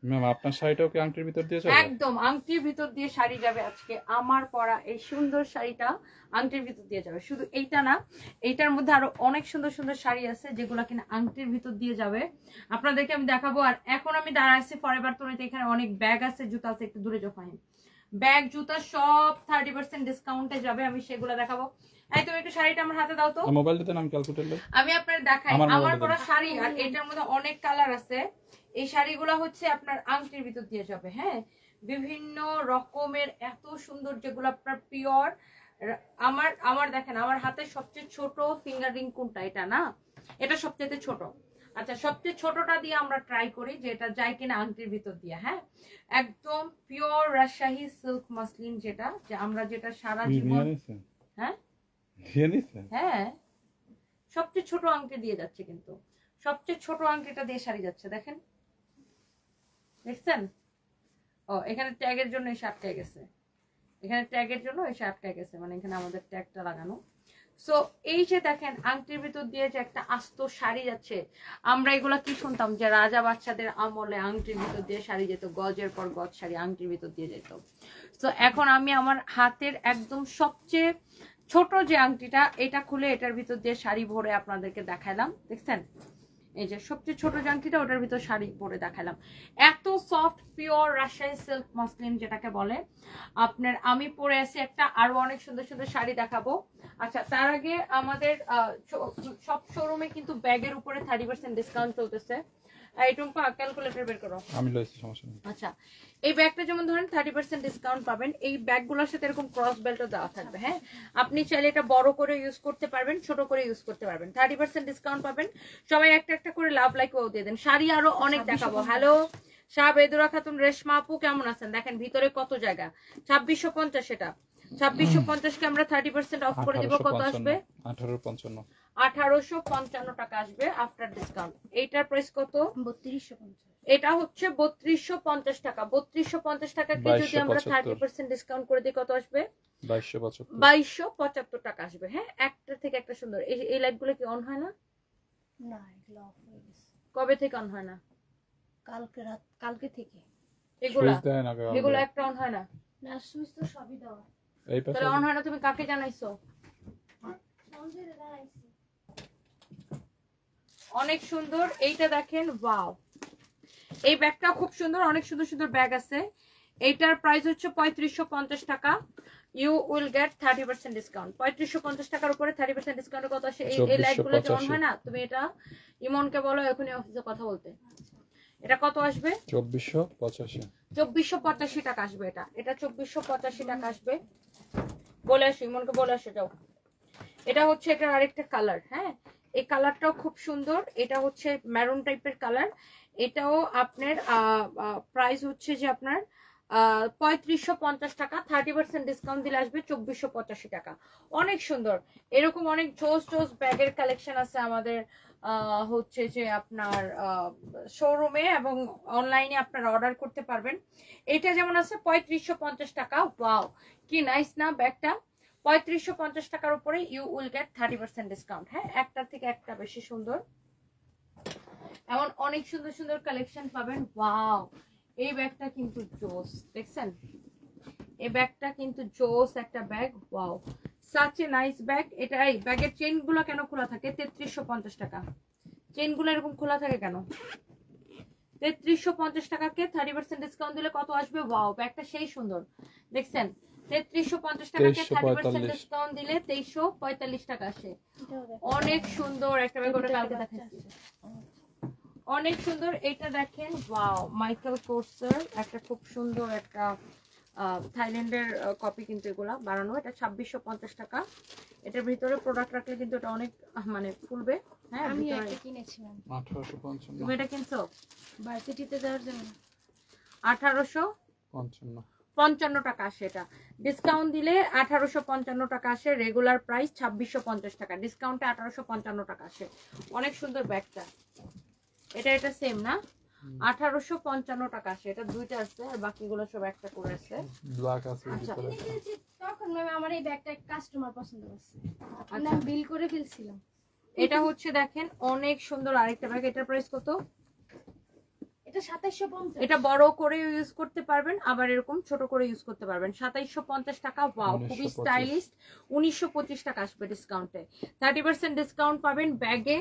Ma'am আপনার শাড়িটাও কি আংটির ভিতর দিয়ে যাবে? একদম আংটির ভিতর দিয়ে শাড়ি যাবে। আজকে আমার পরা এই সুন্দর শাড়িটা আংটির ভিতর দিয়ে যাবে। শুধু এইটা না, এইটার মধ্যে আরো অনেক সুন্দর সুন্দর শাড়ি আছে যেগুলো কিনা আংটির ভিতর দিয়ে যাবে, আপনাদেরকে আমি দেখাবো। আর এখন আমি দাঁড়াচ্ছি ফরএভার তনুতে, এখানে অনেক ব্যাগ আছে, জুতা আছে, একটু দূরে যখন ব্যাগ জুতা সব 30% ডিসকাউন্টে যাবে, আমি সেগুলো দেখাবো। এই তুমি একটু শাড়িটা আমার হাতে দাও তো, মোবাইলটাতে নাম ক্যালকুলেটর আমি আপনার দেখাই আমার পরা শাড়ি। আর এটার মধ্যে অনেক কালার আছে। এই শাড়িগুলো হচ্ছে আপনার আংটির ভিতর দিয়ে যাবে। হ্যাঁ, বিভিন্ন রকমের এত সুন্দর, যেগুলো আপনার পিওর। আমার দেখেন আমার হাতে সবচেয়ে ছোট ফিঙ্গার রিং কোনটা? এটা না, এটা সবচেয়ে ছোট। আচ্ছা, সবচেয়ে ছোটটা দিয়ে আমরা ট্রাই করি যে এটা যায় কিনা আংটির ভিতর দিয়ে। হ্যাঁ, একদম পিওর রাজশাহী সিল্ক মাসলিন, যেটা যে আমরা যেটা সারা জীবন। হ্যাঁ হ্যাঁ, সবচেয়ে ছোট আংটি দিয়ে যাচ্ছে, কিন্তু সবচেয়ে ছোট আংটিটা দিয়ে শাড়ি যাচ্ছে। দেখেন, দেখছেন? ও, এখানে ট্যাগের জন্য এসে আটকে গেছে, এখানে ট্যাগের জন্য এসে আটকে গেছে, মানে এখানে আমাদের ট্যাগটা লাগানো। সো এই যে দেখেন আংটির ভিতর দিয়ে যে একটা আস্ত শাড়ি যাচ্ছে। আমরা এগুলা কি শুনতাম যে রাজা বাচ্চাদের আমলে আংটির ভিতর দিয়ে শাড়ি যেত, গজের পর গজ শাড়ি আংটির ভিতর দিয়ে যেত। তো এখন আমি আমার হাতের একদম সবচেয়ে ছোট যে আংটিটা, এটা খুলে এটার ভিতর দিয়ে শাড়ি ভরে আপনাদেরকে দেখালাম। দেখছেন, এই যে সবচেয়ে ছোট জাংটিটা, ওটার ভিতর শাড়ি পরে দেখালাম। এত soft pure Rajshahi silk muslin যেটাকে বলে আপনার। আমি পরে আছি একটা, আরো অনেক সুন্দর সুন্দর শাড়ি দেখাবো। আচ্ছা, তার আগে আমাদের সব শোরুমে কিন্তু ব্যাগের উপরে 30% ডিসকাউন্ট চলতেছে। এইটুকু ক্যালকুলেটর বের করো, আমি লইছি, সমস্যা নেই। আচ্ছা, এই ব্যাগটা যেমন ধরেন 30% ডিসকাউন্ট পাবেন। এই ব্যাগগুলোর সাথে এরকম ক্রস বেল্টও দেওয়া থাকবে। হ্যাঁ, আপনি চাইলে এটা বড় করে ইউজ করতে পারবেন, ছোট করে ইউজ করতে পারবেন। 30% ডিসকাউন্ট পাবেন। সবাই একটা একটা করে লাভ লাইক ও দিয়ে দেন। শাড়ি আরো অনেক দেখাবো। হ্যালো শাহবেদুরা খাতুন, রেশমা আপু কেমন আছেন? দেখেন ভিতরে কত জায়গা। 2650, এটা 2650 কে আমরা 30% অফ করে দিব। কত আসবে? 1855 টাকা আসবে আফটার ডিসকাউন্ট। এইটার প্রাইস কত? 3250। এটা হচ্ছে 3250 টাকা। 3250 টাকাকে যদি আমরা 30% ডিসকাউন্ট করে দিই কত আসবে? 2275 টাকা আসবে। হ্যাঁ, একটা থেকে একটা সুন্দর। এই লাইটগুলো কি অন হয় না? না, এগুলো অফ হয়ে গেছে। কবে থেকে অন হয় না? কালকে রাত, কালকে থেকে। এগুলো একটা অন হয় না? না, সুইচ তো সবই দেওয়া। তাহলে অন হয় না, তুমি কাকে জানাইছো? সঞ্জয়রে জানাইছি। অনেক সুন্দর। এইটা দেখেন, ওয়াও, এই ব্যাগটা খুব সুন্দর। অনেক সুন্দর সুন্দর ব্যাগ আছে। এইটার প্রাইস হচ্ছে 3550 টাকা। You will get 30% discount. 3550 টাকার উপরে 30% ডিসকাউন্ট কত আসে? এই লাইটগুলো যে অন হয় না, তুমি এটা ইমনকে বলো এখনই অফিসে কথা বলতে। এটা কত আসবে? 2485 টাকা আসবে। এটা 2485 টাকা আসবে। বলে আসো ইমনকে, বলে আসো যাও। এটা হচ্ছে এটার আরেকটা কালার। হ্যাঁ, এই কালারটাও খুব সুন্দর। এটা হচ্ছে ম্যারুন টাইপের কালার। এটাও আপনার প্রাইস হচ্ছে যে আপনার 3550 টাকা। 30% ডিসকাউন্ট দিলে আসবে 2485 টাকা। অনেক সুন্দর। এরকম অনেক জোস জোস ব্যাগের কালেকশন আছে আমাদের হচ্ছে যে আপনার শোরুমে এবং অনলাইনে আপনারা অর্ডার করতে পারবেন। এটা যেমন আছে 3550 টাকা। ওয়াও, কি নাইস না ব্যাগটা? 3550 টাকার উপরে ইউ উইল গেট 30% ডিসকাউন্ট। হ্যাঁ, একটার থেকে একটা বেশি সুন্দর। এমন অনেক সুন্দর সুন্দর কালেকশন পাবেন। ওয়াও, এই ব্যাগটা কিন্তু জোস। দেখছেন, এই ব্যাগটা কিন্তু জোস একটা bag. Wow, such a nice bag. এটা এই ব্যাগের চেইন গুলো কেন খোলা থাকে? 3350 টাকা। চেইন গুলো এরকম খোলা থাকে কেন? 3350 টাকাকে 30% ডিসকাউন্ট দিলে কত আসবে? ওয়াও, ব্যাগটা সেই সুন্দর। দেখছেন, 3350 টাকাকে 30% ডিসকাউন্ট দিলে 2345 টাকা আসে। অনেক সুন্দর একটা ব্যাগ। ওটা কালকে দেখাচ্ছি, অনেক সুন্দর। এটা দেখেন, ওয়াও, মাইকেল কোর্সের একটা খুব সুন্দর একটা থাইল্যান্ডের কপি, কিন্তু এগুলা বানানো। এটা 2650 টাকা। এটার ভিতরে প্রোডাক্ট রাখলে কিন্তু এটা অনেক মানে ফুলবে। হ্যাঁ, আমি এটা কিনেছিলাম 1855। তুমি এটা কিনছো ভার্সিটিতে দেওয়ার জন্য? 1855 টাকা আসে। এটা ডিসকাউন্ট দিলে 1855 টাকা আসে। রেগুলার প্রাইস 2650 টাকা, ডিসকাউন্টে 1855 টাকা আসে। অনেক সুন্দর ব্যাগটা। এটা সেম না? 1855 টাকা আসে। এটা দুইটা আছে আর বাকিগুলো সব একটা করে আছে। ব্ল্যাক আছে ভিতরে। তখন ম্যাম আমার এই ব্যাগটা এক কাস্টমার পছন্দ করছে, আমি বিল করে ফেলছিলাম। এটা হচ্ছে দেখেন অনেক সুন্দর আরেকটা ব্যাগ। এটার প্রাইস কত? এটা 2750 এটা বড় করে ইউজ করতে পারবেন, আবার এরকম ছোট করে ইউজ করতে পারবেন। 2750 টাকা। ওয়াও, খুবই 1925 স্টাইলিশ। 1925 টাকা আসবে ডিসকাউন্টে। 30% ডিসকাউন্ট পাবেন ব্যাগে।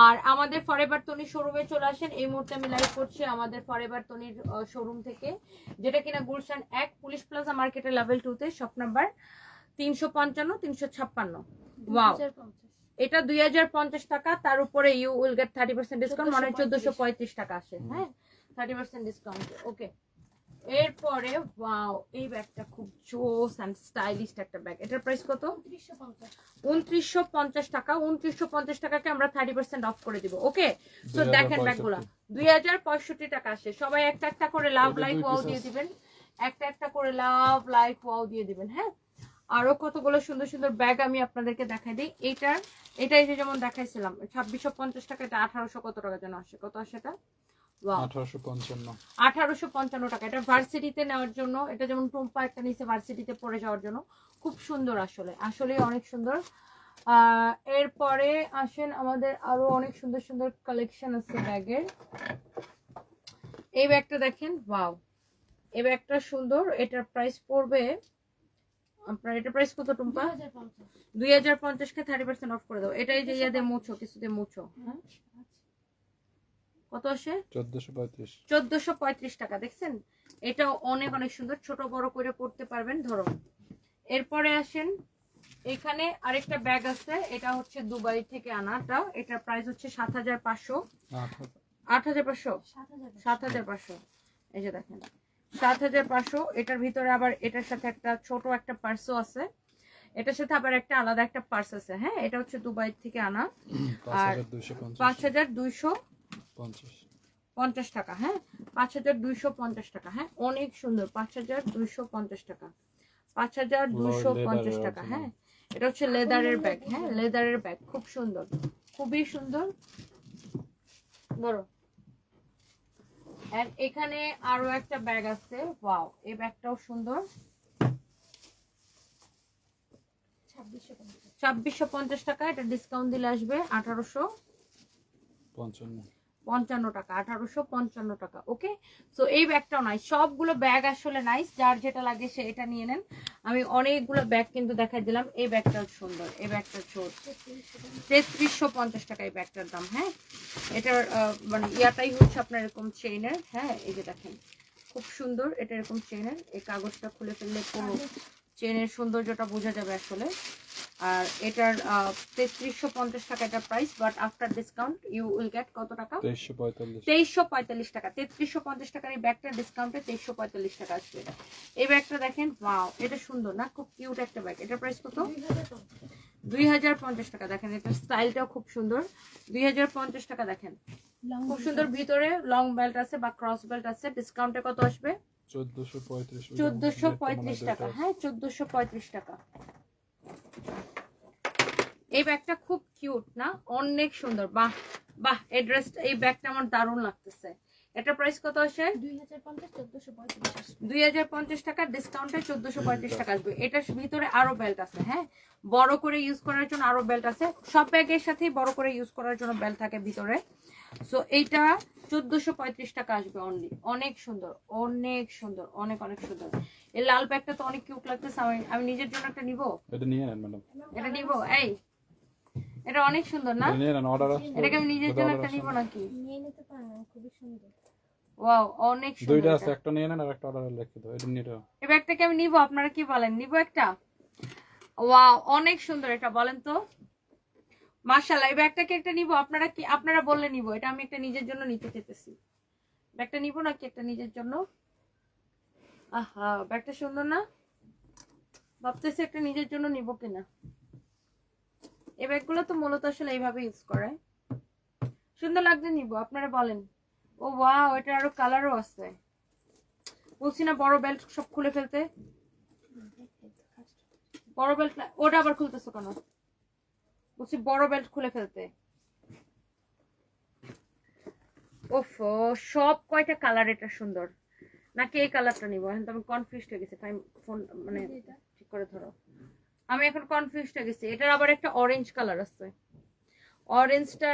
আর আমাদের ফরএভার তনি শোরুমে চলে আসেন। এই মুহূর্তে আমি লাইভ করছি আমাদের ফরএভার তনির শোরুম থেকে, যেটা কিনা গুলশান 1 পুলিশ প্লাজা মার্কেটের লেভেল 2 তে, শপ নাম্বার 355 356। ওয়াও, 2050 এটা 2050 টাকা। তার উপরে ইউ উইল গেট 30% ডিসকাউন্ট, মানে 1435 টাকা আসে। হ্যাঁ, 30% ডিসকাউন্ট। ওকে, এরপরে ওয়াও, এই ব্যাগটা খুব জোস এন্ড স্টাইলিশ একটা ব্যাগ। এটার প্রাইস কত? 2950 2950 টাকা। 2950 টাকাকে আমরা 30% অফ করে দিব। ওকে, সো 2065 দেখেন ব্যাগগুলা 2065 টাকা আসে। সবাই একটা একটা করে লাভ এটা লাইক দুই ওয়াও piece দিয়ে আছে। দিবেন, একটা একটা করে লাভ লাইক ওয়াও দিয়ে দিবেন। হ্যাঁ, আরো কতগুলো সুন্দর সুন্দর ব্যাগ আমি আপনাদেরকে দেখাই দিই। এটা এই যে যেমন দেখাইছিলাম 2650 টাকা, এটা 1800 কত টাকা যেন আসে, কত আসে এটা? ওয়াও, 1855 1855 টাকা। এটা ভার্সিটিতে নেওয়ার জন্য, এটা যেমন টুম্পা একটা নিচে ভার্সিটিতে পড়ে যাওয়ার জন্য, খুব সুন্দর। আসলে অনেক সুন্দর। এরপরে আসেন, আমাদের আরো অনেক সুন্দর সুন্দর কালেকশন আছে ব্যাগের। এই ব্যাগটা দেখেন, ওয়াও, এই ব্যাগটা সুন্দর। এটার প্রাইস পড়বে আপনার, এটা প্রাইস কত টুম্পা? 2050 কে 30% অফ করে দাও। এটাই যে ইয়া দিয়ে মুছো, কিছুতে মুছো। হ্যাঁ, কত আসে? 1435 টাকা। দেখছেন, এটাও অনেক অনেক সুন্দর, ছোট বড় করে পড়তে পারবেন। ধরো, এরপরে আসেন, এখানে আরেকটা ব্যাগ আছে। এটা হচ্ছে দুবাই থেকে আনাটা। এটার প্রাইস হচ্ছে 7500। 8500 7500। এই যে দেখেন 7500। এটার ভিতরে আবার এটার সাথে একটা ছোট একটা পার্সও আছে, এটার সাথে আবার একটা আলাদা একটা পার্স আছে। হ্যাঁ, এটা হচ্ছে দুবাই থেকে আনা। আর 5250 টাকা। হ্যাঁ, 5250 টাকা। হ্যাঁ, অনেক সুন্দর। 5250 টাকা, 5250 টাকা। হ্যাঁ, এটা হচ্ছে লেদারের ব্যাগ। হ্যাঁ, লেদারের ব্যাগ, খুব সুন্দর, খুবই সুন্দর। ধরো, আর এখানে আরো একটা ব্যাগ আছে। ওয়াও, এই ব্যাগটাও সুন্দর। 2650 টাকা। এটা ডিসকাউন্ট দিলে আসবে 1855 টাকা, 1855 টাকা। ওকে, সো এই ব্যাগটাও নাই। সবগুলো ব্যাগ আসলে নাইস, যার যেটা লাগে সে এটা নিয়ে নেন। আমি অনেকগুলো ব্যাগ কিন্তু দেখাই দিলাম। এই ব্যাগটাও সুন্দর, এই ব্যাগটা ছোট, 3350 টাকা এই ব্যাগটার দাম। হ্যাঁ, এটার মানে ইয়াটাই হচ্ছে আপনার এরকম চেইনের। হ্যাঁ, এই যে দেখেন, খুব সুন্দর। এটা এরকম চেইনের, এই কাগজটা খুলে ফেললে পুরো চেইনের সৌন্দর্যটা বোঝা যাবে আসলে। আর এটার 3350 টাকা এটা price, but after discount you will get কত টাকা? 2345 টাকা। 3350 টাকার এই ব্যাগটা ডিসকাউন্টে 2345 টাকা আসবে। এই ব্যাগটা দেখেন, ওয়াও, এটা সুন্দর না? খুব কিউট একটা ব্যাগ। এটার প্রাইস কত? 2050 টাকা। দেখেন, এটার স্টাইলটাও খুব সুন্দর। 2050 টাকা। দেখেন, খুব সুন্দর। ভিতরে লং বেল্ট আছে বা ক্রস বেল্ট আছে। ডিসকাউন্টে কত আসবে? 1435 টাকা। হ্যাঁ, 1435 টাকা। এই ব্যাগটা খুব কিউট না? অনেক সুন্দর। বাহ বাহ, এই ড্রেসটা, এই ব্যাগটা আমার দারুণ লাগতেছে। এটা প্রাইস কত আসে? 2050 টাকা। ডিসকাউন্টে 1435 টাকা আসবে। এটার ভিতরে আরো বেল্ট আছে। হ্যাঁ, বড় করে ইউজ করার জন্য আরো বেল্ট আছে। সব ব্যাগের সাথেই বড় করে ইউজ করার জন্য বেল্ট থাকে ভিতরে। সো এইটা 1435 টাকা আসবে অনলি। অনেক সুন্দর, অনেক সুন্দর, অনেক অনেক সুন্দর। এই লাল ব্যাগটা তো অনেক কিউট লাগতেছে। আমি নিজের জন্য একটা নিব। এটা নিয়ে নেন ম্যাডাম, এটা নিব। এই, এটা অনেক সুন্দর না? এটা নিয়ে নেন। অর্ডার আছে, এটাকে আমি নিজের জন্য একটা নিব নাকি? নিয়ে নিতে পারেন, খুবই সুন্দর। ওয়াও, অনেক সুন্দর। দুইটা আছে, একটা নিয়ে নেন আর একটা অর্ডারে লিখে দাও। এটা নিয়ে নাও। এই ব্যাগটাকে আমি নিব, আপনারা কি বলেন? নিব একটা? ওয়াও, অনেক সুন্দর। এটা বলেন তো। মাশাআল্লাহ, এই ব্যাগটাকে একটা নিব। আপনারা কি, আপনারা বললে নিব। এটা আমি একটা নিজের জন্য নিতে চেয়েছি। ব্যাগটা নিব নাকি একটা নিজের জন্য? আহা, ব্যাগটা সুন্দর না? ভাবতেছি একটা নিজের জন্য নিব কিনা। এই ব্যাগগুলো তো মূলত আসলে এইভাবে ইউজ করে। সুন্দর লাগছে, নিব। আপনারা বলেন। ও ওয়াও, এটা আরো কালারও আছে। বলছি না বড় বেল্ট সব খুলে ফেলতে। বড় বেল্ট না, ওটা আবার খুলতেছো কেন? বলছি বড় বেল্ট খুলে ফেলতে। ওফ, সব কয়টা কালার এটা সুন্দর নাকি এই কালারটা নিব? এখন তো আমি কনফিউজড হয়ে গেছি। ফোন মানে ঠিক করে ধরো, আমি এখন কনফিউজড হয়ে গেছি। এটার আবার একটা অরেঞ্জ কালার আছে। অরেঞ্জটা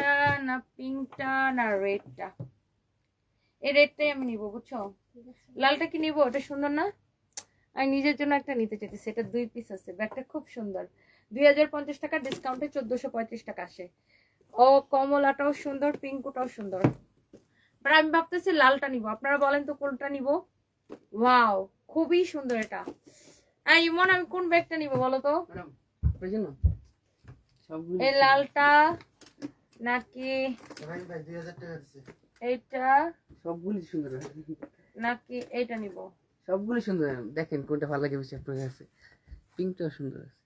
না পিঙ্কটা না রেডটা? এই রেডটাই আমি নিব, বুঝছো? ঠিক আছে। লালটা কি নিব? এটা সুন্দর না? আমি নিজের জন্য একটা নিতে চাইতেছি, এটা 2 পিস আছে, ব্যাগটা খুব সুন্দর। 2050 টাকা ডিসকাউন্টে 1435 টাকা আসে। ও কমলাটাও সুন্দর, পিঙ্কটাও সুন্দর, বাট আমি ভাবতেছি লালটা নিব। আপনারা বলেন তো কোনটা নিব? ওয়াও, খুবই সুন্দর এটা। ইমন, আমি কোন ব্যাগটা নিব বলো তো? এই লালটা নাকি এইটা সবগুলি সুন্দর, নাকি এইটা নিব? সবগুলি সুন্দর। দেখেন কোনটা ভালো লাগে বেশি আপনার কাছে। পিঙ্কটাও সুন্দর আছে।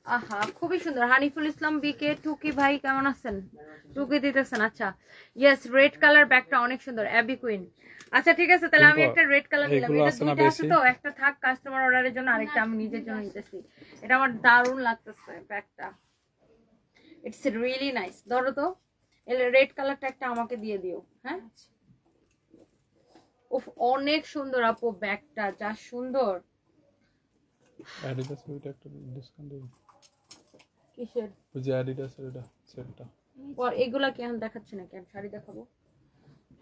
আহা, খুবই সুন্দর। হানিফুল ইসলাম বিকে, টুকি ভাই কেমন আছেন? টুকি দিতেছেন, আচ্ছা। ইয়েস, রেড কালার ব্যাগটা অনেক সুন্দর, অ্যাবি কুইন। আচ্ছা ঠিক আছে, তাহলে আমি একটা রেড কালার নিলাম। এগুলো এটা আছে না দুইটা আছে বেশি? তো, একটা থাক কাস্টমার অর্ডারের জন্য, আরেকটা আমি নিজের জন্য নিতেছি। এটা আমার দারুণ লাগতেছে ব্যাগটা, ইটস রিয়েলি নাইস। ধরো তো, এই রেড কালারটা একটা আমাকে দিয়ে দিও, হ্যাঁ? উফ, অনেক সুন্দর আপু ব্যাগটা, যা সুন্দর। অ্যাডিডাস ওইটা একটা ডিসকাউন্ট দিন। কিসের? ওই যে অ্যাডিডাসের এটা সেটটা। এগুলা কি এখন দেখাচ্ছি না, কেন শাড়ি দেখাবো?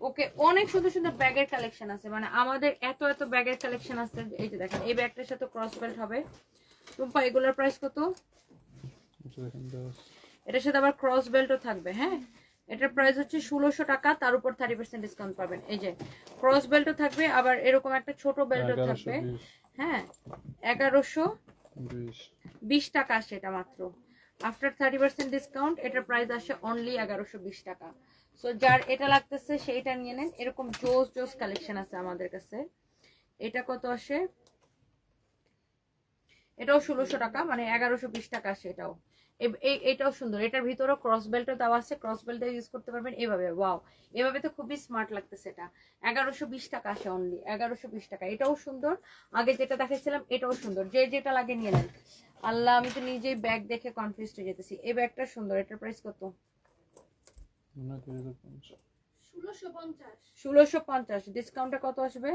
ওকে, অনেক সুন্দর সুন্দর ব্যাগের কালেকশন আছে, মানে আমাদের এত এত ব্যাগের কালেকশন আছে। এই যে দেখেন, এই ব্যাগটার সাথে ক্রস বেল্ট হবে। টুম্পা, এগুলোর প্রাইস কত? এটা দেখেন 10। এটার সাথে আবার ক্রস বেল্টও থাকবে, হ্যাঁ। এটার প্রাইস হচ্ছে 1600 টাকা, তার উপর 30% ডিসকাউন্ট পাবেন। এই যে ক্রস বেল্টও থাকবে, আবার এরকম একটা ছোট বেল্টও থাকবে, 1120 হ্যাঁ। 1120 টাকা আসে এটা মাত্র। আফটার 30% ডিসকাউন্ট এটার প্রাইস আসে অনলি 1120 টাকা। সো যার এটা লাগতেছে সেইটা নিয়ে নেন। এরকম জোস জোস কালেকশন আছে আমাদের কাছে। এটা কত আসে? এটাও 1600 টাকা, মানে 1120 টাকা আসে এটাও। এটাও সুন্দর, এটার ভিতরেও ক্রস বেল্টও দেওয়া আছে, ক্রস বেল্টটা ইউজ করতে পারবেন এইভাবে। ওয়াও, এভাবে তো খুবই স্মার্ট লাগতেছে। এটা 1120 টাকা আসে অনলি, 1120 টাকা। এটাও সুন্দর, আগে যেটা দেখাচ্ছিলাম এটাও সুন্দর। যে যেটা লাগে নিয়ে নেন। আল্লাহ, আমি তো নিজেই ব্যাগ দেখে কনফিউজ হয়ে যেতেছি। এই ব্যাগটা সুন্দর, এটার প্রাইস কত? 1650। ডিসকাউন্টে কত আসবে?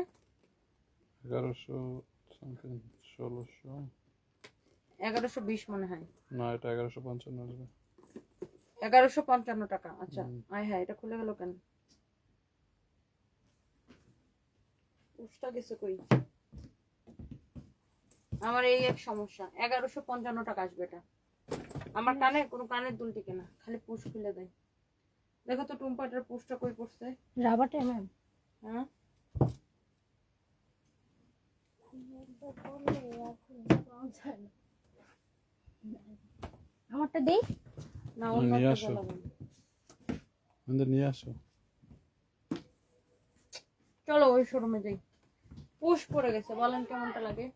1100 সামথিং, 1600 1120 মনে হয়। না, এটা 1155 আসবে। 1155 টাকা। আচ্ছা, আয় হ্যাঁ, এটা খুলে গেল কেন? উষ্টা গেছে কই? আমার এই এক সমস্যা। 1155 টাকা আসবে এটা। আমার কানে কোনো কানের দুল টিকে না, খালি পুশ খুলে দেয়। দেখো তো টুম্পা, এটার পুশটা কই পড়ছে? রাবারটা ম্যাম। হ্যাঁ, আমারটা দেই। না, নিয়ে আসো, নিয়ে আসো। চলো ওই শোরুমে যাই। পুশ পড়ে গেছে, বলেন কেমনটা লাগে?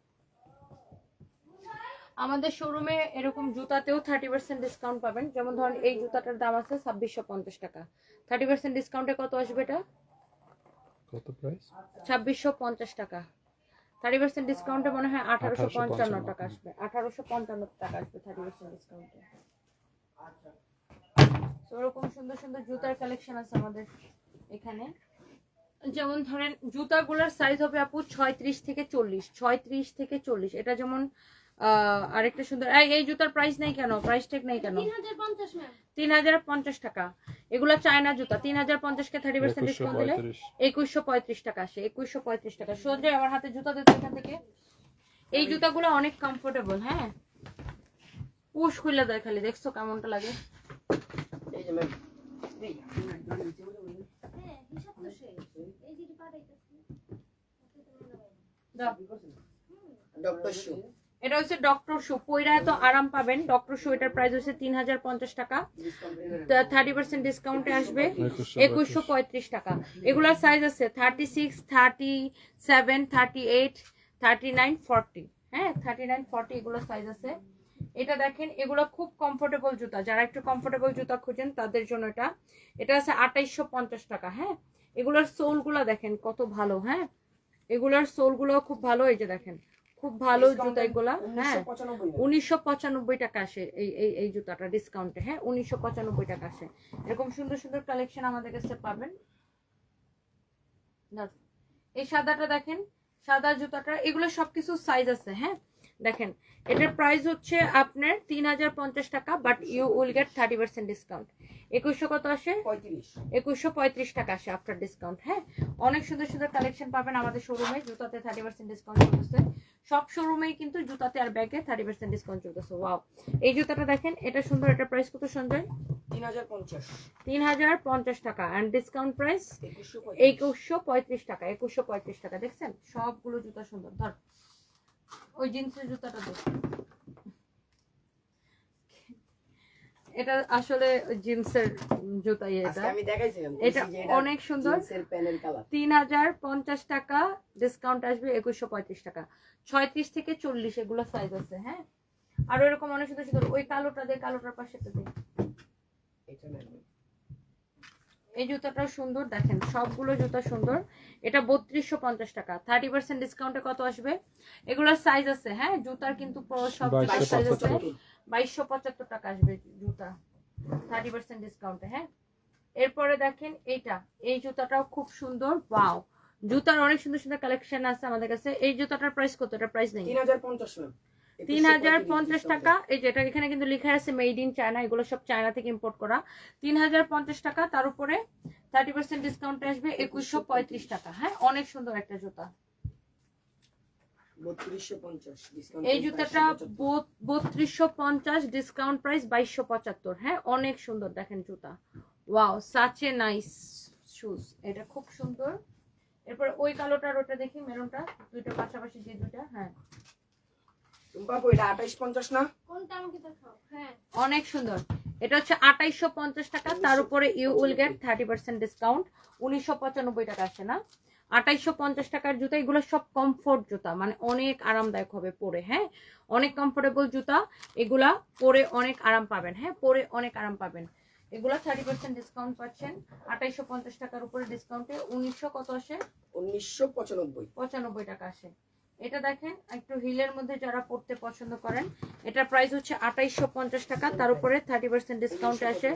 আমাদের শোরুমে এরকম জুতাতেও 30% ডিসকাউন্ট পাবেন। যেমন ধরেন এই জুতাটার দাম আছে 2650 টাকা, 30% ডিসকাউন্টে কত আসবে এটা? কত প্রাইস? 2650 টাকা। 30% ডিসকাউন্টে মনে হয় 1855 টাকা আসবে। 1855 টাকা আসবে 30% ডিসকাউন্টে। ওরকম সুন্দর সুন্দর জুতার কালেকশন আছে আমাদের এখানে। যেমন ধরেন জুতাগুলোর সাইজ হবে আপু 36 থেকে 40, 36 থেকে 40। এটা যেমন আরেকটা সুন্দর, এই জুতার প্রাইস নেই কেন? প্রাইস ট্যাগ নেই কেন? 3050 ম্যাম। 3050 টাকা। এগুলো চায়না জুতা। 3050 কে 30% ডিসকাউন্ট দিলে 2135 টাকা আসে। 2135 টাকা। সোজা আমার হাতে জুতা দিতে এখান থেকে। এই জুতাগুলো অনেক কমফোর্টেবল, হ্যাঁ। পুশ খুলে দেয় খালি, দেখছো কেমনটা লাগে? এই যে ম্যাম, হ্যাঁ, হিসাব তো শেষ। এই যে পাঠাইতেছি। Doctor shoe. এটা হচ্ছে ডক্টর শু। পয়রা এত আরাম পাবেন। ডক্টর শু, এটার প্রাইস হচ্ছে 3050 টাকা, 30% ডিসকাউন্টে আসবে 2135 টাকা। এগুলার সাইজ আছে 36, 37, 38, 39, 40। হ্যাঁ, 39, 40 এগুলোর সাইজ আছে। এটা দেখেন, এগুলো খুব কমফোর্টেবল জুতা। যারা একটু কমফোর্টেবল জুতা খুঁজেন তাদের জন্য এটা। এটা আছে 2850 টাকা। হ্যাঁ, এগুলোর সোল গুলা দেখেন কত ভালো। হ্যাঁ, এগুলোর সোল গুলো খুব ভালো। এই যে দেখেন, খুব ভালো জুতা এগুলা। হ্যাঁ, 1995 টাকা আসে এই জুতাটা ডিসকাউন্টে। হ্যাঁ, 1995 টাকা আসে। এরকম সুন্দর সুন্দর কালেকশন আমাদের কাছে পাবেন। এই সাদাটা দেখেন, সাদা জুতাটা, এগুলো সবকিছু সাইজ আছে। হ্যাঁ, দেখেন এটার প্রাইস হচ্ছে আপনার 3050 টাকা, but you will get 30% discount. 2100 কত আসে? 2135 টাকা আসে আফটার ডিসকাউন্ট। হ্যাঁ, অনেক সুন্দর সুন্দর কালেকশন পাবেন আমাদের শোরুমে। জুতাতে 30% ডিসকাউন্ট চলতেছে, সব শোরুমেই কিন্তু জুতাতে আর ব্যাগে 30% ডিসকাউন্ট চলতেছে। ওয়াও, এই জুতাটা দেখেন, এটা সুন্দর। এটার প্রাইস কত সঞ্জয়? 3050 টাকা, এন্ড ডিসকাউন্ট প্রাইস 2135 টাকা। 2135 টাকা। দেখছেন সবগুলো জুতা সুন্দর। ধর ওই জিন্সের জুতাটা দেখ, এটা আসলে জিন্সের জুতাই। এটা অনেক সুন্দর। 3050 টাকা ডিসকাউন্ট আসবে 2135 টাকা। 36 থেকে 40 এগুলো সাইজ আছে। হ্যাঁ, আর এরকম অনেক সুন্দর সুন্দর। ওই কালোটা দে, কালোটার পাশেটা দে। এই জুতাটাও সুন্দর। দেখেন সবগুলো জুতা সুন্দর। এটা 3250 টাকা। 30% ডিসকাউন্টে কত আসবে? এগুলোর সাইজ আছে। হ্যাঁ, জুতার কিন্তু সব সাইজ আছে। 2275 টাকা আসবে জুতা 30% ডিসকাউন্টে। হ্যাঁ, এরপরে দেখেন এইটা, এই জুতাটাও খুব সুন্দর। ওয়াও, জুতার অনেক সুন্দর সুন্দর কালেকশন আছে আমাদের কাছে। এই জুতাটার প্রাইস কত? এটার প্রাইস নেই। 3050 টাকা। এই যে এটা এখানে কিন্তু লেখা আছে মেড ইন চায়না, এগুলো সব চায়না থেকে ইম্পোর্ট করা। 3050 টাকা, তার উপরে 30% ডিসকাউন্ট আসবে 2135 টাকা। হ্যাঁ, অনেক সুন্দর একটা জুতা। 3250 এই জুতাটা 3250 ডিসকাউন্ট প্রাইস 2275। হ্যাঁ, অনেক সুন্দর। দেখেন জুতা, wow, such a nice shoes. এটা খুব সুন্দর। এরপর ওই কালোটার ওটা দেখি, মেরুনটা, দুইটা পাশাপাশি যে দুইটা। হ্যাঁ, অনেক সুন্দর। এটা হচ্ছে 2850 টাকা, তার উপরে ইউ উইল গেট 30% ডিসকাউন্ট। 1995 টাকা আসে না? 2850 টাকার জুতা। এগুলো সব কমফোর্ট জুতা, মানে অনেক আরামদায়ক হবে পরে। হ্যাঁ, অনেক কমফোর্টেবল জুতা, এগুলা পরে অনেক আরাম পাবেন। হ্যাঁ, পরে অনেক আরাম পাবেন। এগুলো 30% ডিসকাউন্ট পাচ্ছেন 2850 টাকার উপরে ডিসকাউন্টে। 1900 কত আসে? 1995 টাকা আসে। এটা দেখেন একটু হিলের মধ্যে যারা পড়তে পছন্দ করেন, এটার প্রাইস হচ্ছে 2850 টাকা, তার উপরে 30% ডিসকাউন্টে আসে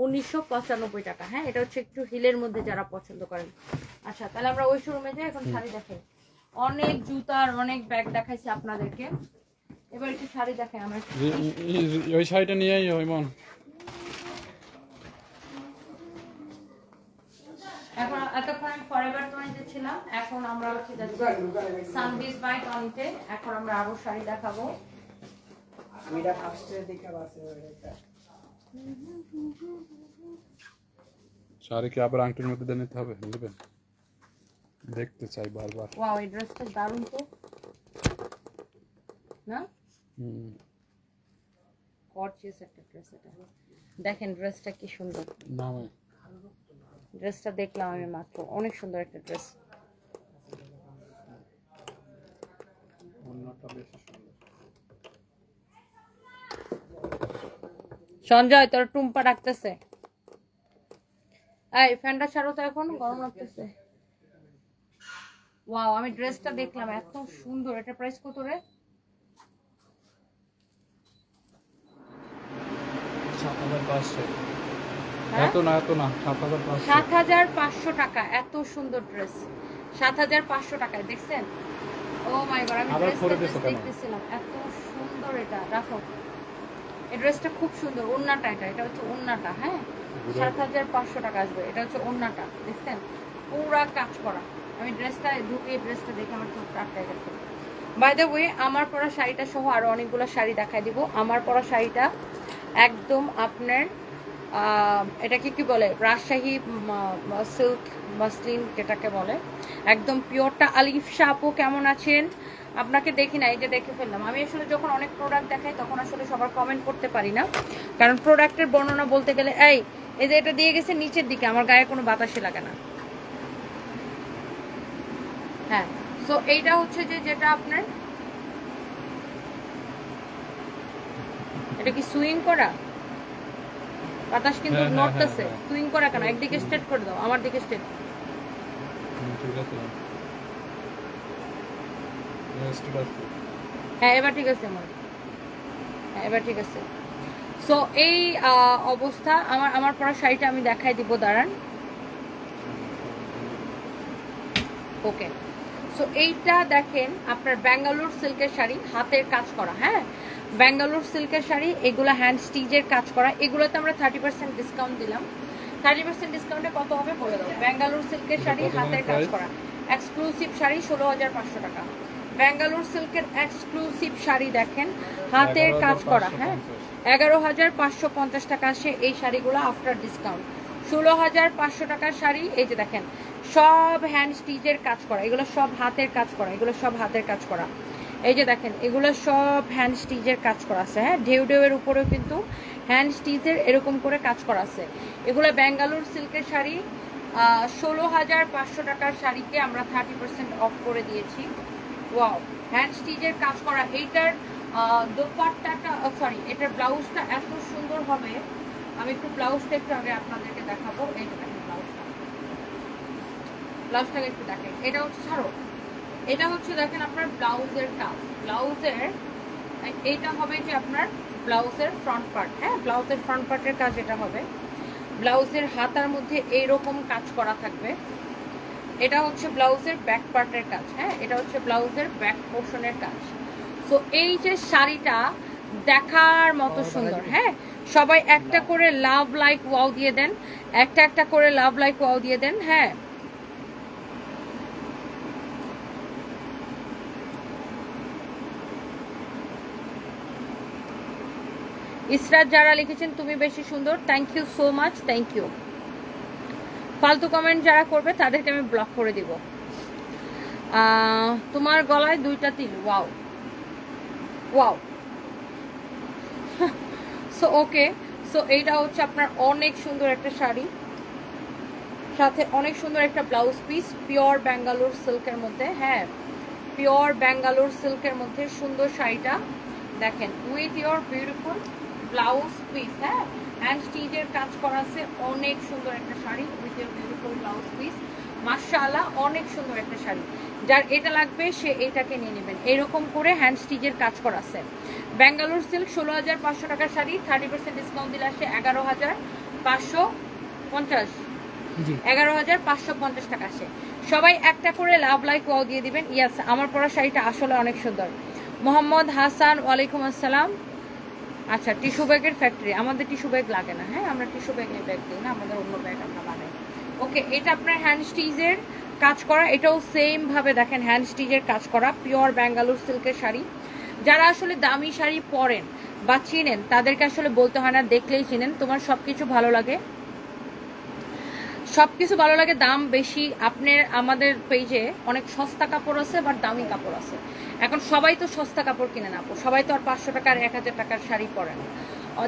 1995 টাকা। হ্যাঁ, এটা হচ্ছে একটু হিলের মধ্যে যারা পছন্দ করেন। আচ্ছা, তাহলে আমরা ওই শোরুমে যাই। এখন শাড়ি দেখাই। অনেক জুতার অনেক ব্যাগ দেখাইছি আপনাদেরকে, এবার একটু শাড়ি দেখাই। আমরা ওই শাড়িটা নিয়েই হইমন। এখন এতক্ষণ আমি ফরএভার 20 ছিলাম, এখন আমরা হচ্ছে যাচ্ছি সানবিজ বাই 20-তে। এখন আমরা আরো শাড়ি দেখাবো। শাড়ি কি আবার আংটির মধ্যে দিয়ে নিতে হবে? নেবেন? দেখতে চাই বারবার। ওয়াও, এই ড্রেসটা দারুণ তো না? গর্জিয়াস একটা ড্রেস এটা। দেখেন ড্রেসটা কি সুন্দর। না, ড্রেসটা দেখলাম আমি মাত্র, অনেক সুন্দর একটা ড্রেস। সঞ্জয়, তোর টুম্পা ডাকতেছে। এই ফ্যানটা ছাড়ো তো, এখন গরম লাগতেছে। ওয়াও, আমি ড্রেসটা দেখলাম, এত সুন্দর। এটা প্রাইস কত রে? 7500। এত না 7500 টাকা। এত সুন্দর ড্রেস 7500 টাকায়। দেখছেন? ও মাই গড, আমি ড্রেসটা দেখতেছিলাম, এত সুন্দর। এটা রাখো, এই ড্রেসটা খুব সুন্দর। ওড়নাটা, এটা হচ্ছে ওড়নাটা। হ্যাঁ, 7500 টাকা আসবে। এটা হচ্ছে ওড়নাটা, দেখছেন? পুরা কাজ করা। আমি ড্রেসটা ঢুকে ড্রেসটা দেখে আমার চোখ আটকে গেছে। বাই দ্য ওয়ে, আমার পরা শাড়িটা সহ আরো অনেকগুলো শাড়ি দেখাই দিব। আমার পরা শাড়িটা একদম আপনার এটা কি বলে, রাজশাহী সিল্ক মাসলিন যেটাকে বলে, একদম পিওরটা। আলিফ শাহ আপু কেমন আছেন? আপনাকে দেখি না, এই যে দেখে ফেললাম। আমি আসলে যখন অনেক প্রোডাক্ট দেখাই তখন আসলে সবার কমেন্ট করতে পারি না, কারণ প্রোডাক্টের বর্ণনা বলতে গেলে এই যে এটা দিয়ে গেছে নিচের দিকে, আমার গায়ে কোনো বাতাসে লাগে না। হ্যাঁ, সো এইটা হচ্ছে যে যেটা আপনার, এটা কি সুইং করা? বাতাস কিন্তু নড়তেছে। সুইং করা কেন? একদিকে স্ট্রেট করে দাও, আমার দিকে স্ট্রেট। হ্যাঁ, এবার ঠিক আছে আমার। হ্যাঁ, এবার ঠিক আছে। সো এই অবস্থা। আমার পরা শাড়িটা আমি দেখাই দিব, দাঁড়ান। ওকে, সো এইটা দেখেন আপনার ব্যাঙ্গালোর সিল্কের শাড়ি, হাতের কাজ করা। হ্যাঁ, ব্যাঙ্গালোর সিল্কের শাড়ি, এগুলো হ্যান্ড স্টিচের কাজ করা। এগুলোতে আমরা 30% ডিসকাউন্ট দিলাম। 30% ডিসকাউন্টে কত হবে বলে দাও। ব্যাঙ্গালোর সিল্কের শাড়ি, হাতের কাজ করা, এক্সক্লুসিভ শাড়ি 16,500 টাকা। ব্যাঙ্গালোর সিল্কের এক্সক্লুসিভ শাড়ি দেখেন, হাতের কাজ করা। হ্যাঁ, 11,550 টাকা আসে এই শাড়িগুলো আফটার ডিসকাউন্ট। 16,500 টাকার শাড়ি। এই যে দেখেন সব হ্যান্ড স্টিচের কাজ করা, এগুলো সব হাতের কাজ করা, এগুলো সব হাতের কাজ করা। এই যে দেখেন এগুলো সব হ্যান্ড স্টিচের কাজ করা আছে। হ্যাঁ, ঢেউ ঢেউয়ের উপরেও কিন্তু হ্যান্ড স্টিচের এরকম করে কাজ করা আছে। এগুলো ব্যাঙ্গালোর সিল্কের শাড়ি। 16,500 টাকার শাড়িকে আমরা 30% অফ করে দিয়েছি। ওয়াও, হ্যান্ড স্টিচের কাজ করা। এইটার দোপাট্টাটা সরি এটার ব্লাউজটা এত সুন্দর হবে। আমি একটু ব্লাউজটা একটু আগে আপনাদেরকে দেখাবো। এই যে দেখেন ব্লাউজটাকে একটু দেখেন। এটা হচ্ছে ছাড়ো, এটা হচ্ছে দেখেন আপনার ব্লাউজের কাজ। ব্লাউজের এইটা হবে যে আপনার ব্লাউজের ফ্রন্ট পার্ট। হ্যাঁ, ব্লাউজের ফ্রন্ট পার্টের কাজ এটা হবে। ব্লাউজের হাতার মধ্যে এইরকম কাজ করা থাকবে। এটা হচ্ছে ব্লাউজের ব্যাক পার্টের কাজ। হ্যাঁ, এটা হচ্ছে ব্লাউজের ব্যাক পোর্শনের কাজ। তো এই যে শাড়িটা দেখার মতো সুন্দর। হ্যাঁ, সবাই একটা করে লাভ লাইক ওয়াও দিয়ে দেন, একটা একটা করে লাভ লাইক ওয়াও দিয়ে দেন। হ্যাঁ, ইসরাত যারা লিখেছেন তুমি বেশি সুন্দর, thank you so much, thank you. ফালতু কমেন্ট যারা করবে তাদেরকে আমি ব্লক করে দিব। তোমার গলায় 2টা তিল। Wow wow. So okay, so এইটা হচ্ছে আপনার অনেক সুন্দর একটা শাড়ি, সাথে অনেক সুন্দর একটা ব্লাউজ পিস, পিওর ব্যাঙ্গালোর সিল্কের মধ্যে। হ্যাঁ, পিওর ব্যাঙ্গালোর সিল্কের মধ্যে সুন্দর শাড়িটা দেখেন with your beautiful blouse piece. হ্যাঁ, হ্যান্ড স্টিচের কাজ করা আছে। অনেক সুন্দর একটা sari with your beautiful blouse piece. মাশাআল্লাহ, অনেক সুন্দর একটা শাড়ি। যার এটা লাগবে সে এটাকে নিয়ে নেবেন। এরকম করে হ্যান্ড স্টিচের কাজ করা আছে। ব্যাঙ্গালোর সিল্ক 16,500 টাকার শাড়ি, 30% ডিসকাউন্ট দিলে আসে 11,550। 11,550 টাকা আসে। সবাই একটা করে লাভ লাইক ওয়াও দিয়ে দিবেন। ইয়াস, আমার পরা শাড়িটা আসলে অনেক সুন্দর। মোহাম্মদ হাসান, ওয়ালাইকুম আসসালাম। আচ্ছা, টিস্যু ব্যাগের ফ্যাক্টরি, আমাদের টিস্যু ব্যাগ লাগে না। হ্যাঁ, আমরা টিস্যু ব্যাগ নিয়ে ব্যাগ দিই না, আমাদের অন্য ব্যাগ আমরা বানাই। ওকে, এটা আপনার হ্যান্ড স্টিচের কাজ করা। এটাও সেম ভাবে দেখেন হ্যান্ড স্টিচের কাজ করা, পিওর ব্যাঙ্গালোর সিল্কের শাড়ি। যারা আসলে দামি শাড়ি পরেন বা চিনেন তাদেরকে আসলে বলতে হয় না, দেখলেই চিনেন। তোমার সবকিছু ভালো লাগে, সবকিছু ভালো লাগে, দাম বেশি। আপনার আমাদের পেজে অনেক সস্তা কাপড় আছে বাট দামি কাপড় আছে। এখন সবাই তো সস্তা কাপড় কিনে না, সবাই তো আর 500 টাকার 1000 টাকার শাড়ি পরে না।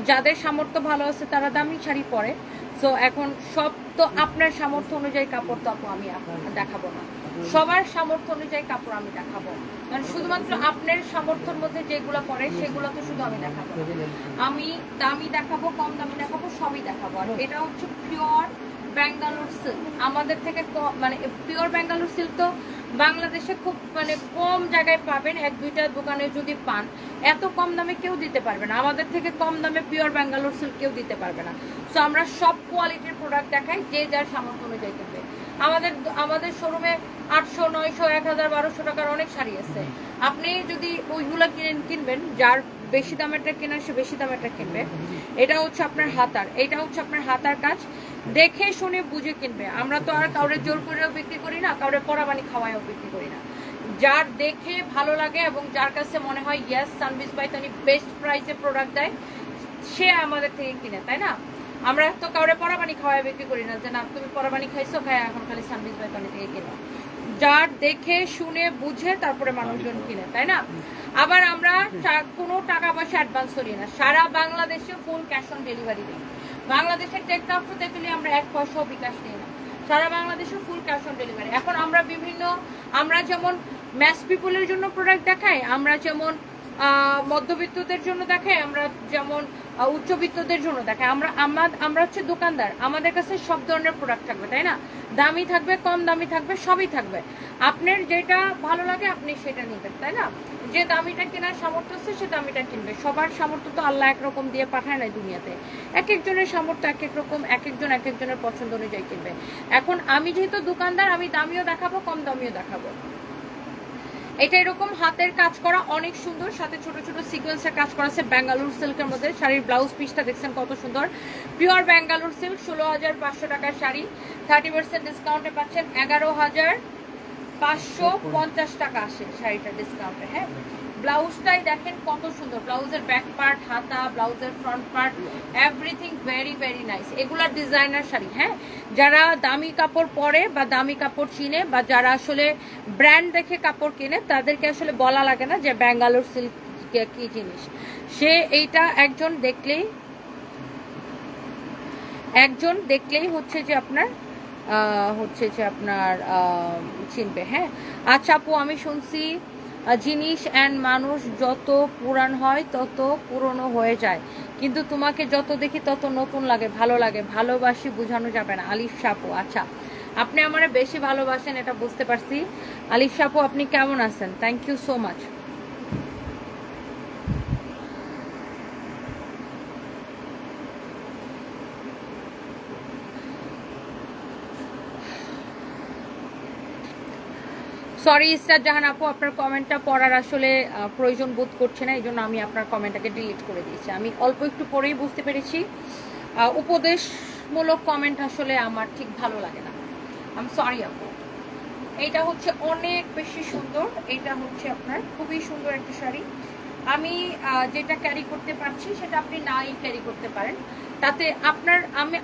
যাদের সামর্থ্য ভালো আছে তারা দামি শাড়ি পরে। সো এখন সব তো আপনার সামর্থ্য অনুযায়ী কাপড় তো আপু আমি দেখাবো না, সবার সামর্থ্য অনুযায়ী কাপড় আমি দেখাবো। মানে শুধুমাত্র আপনার সামর্থ্যের মধ্যে যেগুলো পরে সেগুলো তো শুধু আমি দেখাবো। আমি দামি দেখাবো, কম দামি দেখাবো, সবই দেখাবো। আর এটা হচ্ছে পিওর ব্যাঙ্গালোর সিল্ক। আমাদের থেকে মানে পিওর ব্যাঙ্গালোর সিল্ক তো বাংলাদেশে খুব মানে কম জায়গায় পাবেন, 1-2টা দোকানে যদি পান। এত কম দামে কেউ দিতে পারবে না, আমাদের থেকে কম দামে পিওর ব্যাঙ্গালোর সিল্ক কেউ দিতে পারবে না। সো আমরা সব কোয়ালিটির প্রোডাক্ট দেখাই, যে যার সামর্থ্য অনুযায়ী কিনবে। আমাদের শোরুমে 800, 900, 1000, 1200 টাকার অনেক শাড়ি আছে। আপনি যদি ওইগুলো কিনবেন, যার বেশি দামেরটা কেনার সে বেশি দামেরটা কিনবে। এটা হচ্ছে আপনার হাতার, এটা হচ্ছে আপনার হাতার কাজ। দেখে শুনে বুঝে কিনবে। আমরা তো আর কাউরে জোর করেও বিক্রি করি না, কাউরে পরাবানি খাওয়ায়ও বিক্রি করি না। যার দেখে ভালো লাগে এবং যার কাছে মনে হয় ইয়েস সানবিজ বাইতানি বেস্ট প্রাইসে প্রোডাক্ট দেয়, সে আমাদের থেকে কিনে, তাই না? আমরা তো কাউরে পরাবানি খাওয়ায় বিক্রি করি না যে না তুমি পরাবানি খাইছো, খায় এখন খালি সানবিজ বাইতানি থেকে কিনো। যার দেখে শুনে বুঝে তারপরে মানুষজন কিনে, তাই না? আবার আমরা কোনো টাকা পয়সা অ্যাডভান্স করি না, সারা বাংলাদেশে ফুল ক্যাশ অন ডেলিভারি দিই। বাংলাদেশের টেকটা অফতে গেলে আমরা 1 পয়সাও বিকাশ নিই না, সারা বাংলাদেশে ফুল ক্যাশ অন ডেলিভারি। এখন আমরা যেমন ম্যাস পিপলের জন্য প্রোডাক্ট দেখাই, আমরা যেমন মধ্যবিত্তদের জন্য দেখাই, আমরা যেমন উচ্চবিত্তদের জন্য দেখাই। আমরা হচ্ছে দোকানদার, আমাদের কাছে সব ধরনের প্রোডাক্ট থাকবে, তাই না? দামি থাকবে, কম দামি থাকবে, সবই থাকবে। আপনার যেটা ভালো লাগে আপনি সেটা নেবেন, তাই না? যে দামিটা কেনার সামর্থ্য আছে সে দামিটা কিনবে। সবার সামর্থ্য তো আল্লাহ একরকম দিয়ে পাঠায় না দুনিয়াতে। এক একজনের সামর্থ্য এক এক রকম, এক একজনের পছন্দ অনুযায়ী কিনবে। এখন আমি যেহেতু দোকানদার, আমি দামিও দেখাবো, কম দামিও দেখাবো। এটা এরকম হাতের কাজ করা অনেক সুন্দর, সাথে ছোট ছোট সিকোয়েন্সের কাজ করা আছে ব্যাঙ্গালোর সিল্কের মধ্যে। শাড়ির ব্লাউজ পিসটা দেখছেন কত সুন্দর, পিওর ব্যাঙ্গালোর সিল্ক। 16,500 টাকার শাড়ি, 30% ডিসকাউন্টে পাচ্ছেন 11,550 টাকা আসে শাড়িটা ডিসকাউন্টে। হ্যাঁ, ব্লাউজটাই দেখেন কত সুন্দর, ব্লাউজের ব্যাক পার্ট, হাতা, ব্লাউজের front part, everything very very nice. এগুলা ডিজাইনার শাড়ি। হ্যাঁ, যারা দামি কাপড় পরে বা দামি কাপড় চিনে বা যারা আসলে ব্র্যান্ড দেখে কাপড় কিনে তাদেরকে আসলে বলা লাগে না যে ব্যাঙ্গালোর সিল্ক কি জিনিস। সে এইটা একজন দেখলেই হচ্ছে যে আপনার চিনবে। হ্যাঁ, আচ্ছা আপু, আমি শুনছি জিনিস অ্যান্ড মানুষ যত পুরান হয় তত পুরনো হয়ে যায়, কিন্তু তোমাকে যত দেখি তত নতুন লাগে, ভালো লাগে। ভালোবাসি বোঝানো যাবে না। আলিফ সাপু, আচ্ছা আপনি আমারে বেশি ভালোবাসেন এটা বুঝতে পারছি। আলিফ সাপু, আপনি কেমন আছেন? Thank you so much. Sorry ইস্টার জাহান আপু, আপনার কমেন্টটা পড়ার আসলে প্রয়োজন বোধ করছে না, এই জন্য আমি আপনার কমেন্টটাকে ডিলিট করে দিয়েছি। আমি অল্প একটু পরেই বুঝতে পেরেছি উপদেশমূলক কমেন্ট আসলে আমার ঠিক ভালো লাগে না। আই এম সরি আপু। এইটা হচ্ছে অনেক বেশি সুন্দর, এটা হচ্ছে আপনার খুবই সুন্দর একটা শাড়ি। আমি যেটা ক্যারি করতে পারছি সেটা আপনি নাই ক্যারি করতে পারেন, তাতে আপনার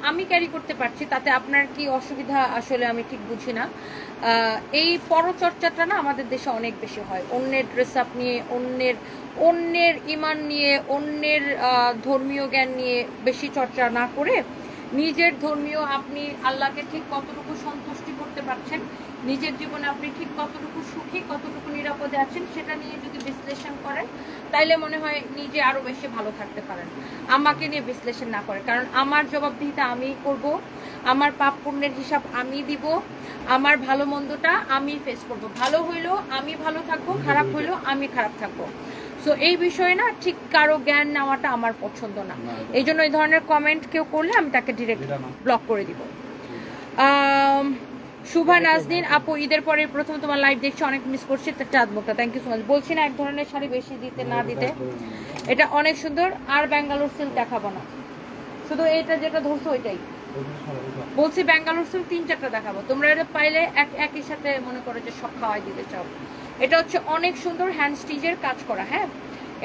আমি ক্যারি করতে পারছি, তাতে আপনার কি অসুবিধা আসলে আমি ঠিক বুঝি না। এই পরচর্চাটা না আমাদের দেশে অনেক বেশি হয়, অন্যের ড্রেস আপ নিয়ে, অন্যের ইমান নিয়ে, অন্যের ধর্মীয় জ্ঞান নিয়ে বেশি চর্চা না করে নিজের ধর্মীয় আপনি আল্লাহকে ঠিক কতটুকু সন্তুষ্টি করতে পারছেন, নিজের জীবনে আপনি ঠিক কতটুকু সুখী, কতটুকু নিরাপদে আছেন সেটা নিয়ে যদি বিশ্লেষণ করেন তাইলে মনে হয় নিজে আরো বেশি ভালো থাকতে পারেন, আমাকে নিয়ে বিশ্লেষণ না করে। কারণ আমার জবাবদিহিতা আমিই করব, আমার পাপ পুণ্যের হিসাব আমি দিব, আমার ভালো মন্দটা আমি ফেস করব। ভালো হইলেও আমি ভালো থাকবো, খারাপ হইলেও আমি খারাপ থাকবো। সো এই বিষয়ে না ঠিক কারো জ্ঞান নেওয়াটা আমার পছন্দ না, এই জন্য এই ধরনের কমেন্ট কেউ করলে আমি তাকে ডিরেক্ট ব্লক করে দিব। শুভা নাজনীন আপু, ঈদের পরে প্রথম তোমার লাইভ দেখছি, অনেক মিস করছি চাঁদ মুক্তা, থ্যাংক ইউ সো মাচ। বলছি না এক ধরনের শাড়ি বেশি দিতে না দিতে, এটা অনেক সুন্দর। আর ব্যাঙ্গালোর সিল্ক দেখাবো না, শুধু এটা যেটা ধরছো ওইটাই বলছি। ব্যাঙ্গালোর সিল্ক 3-4টা দেখাবো, তোমরা এটা পাইলে একই সাথে মনে করো যে সব খাওয়াই দিতে চাও। এটা হচ্ছে অনেক সুন্দর হ্যান্ড স্টিচের কাজ করা। হ্যাঁ,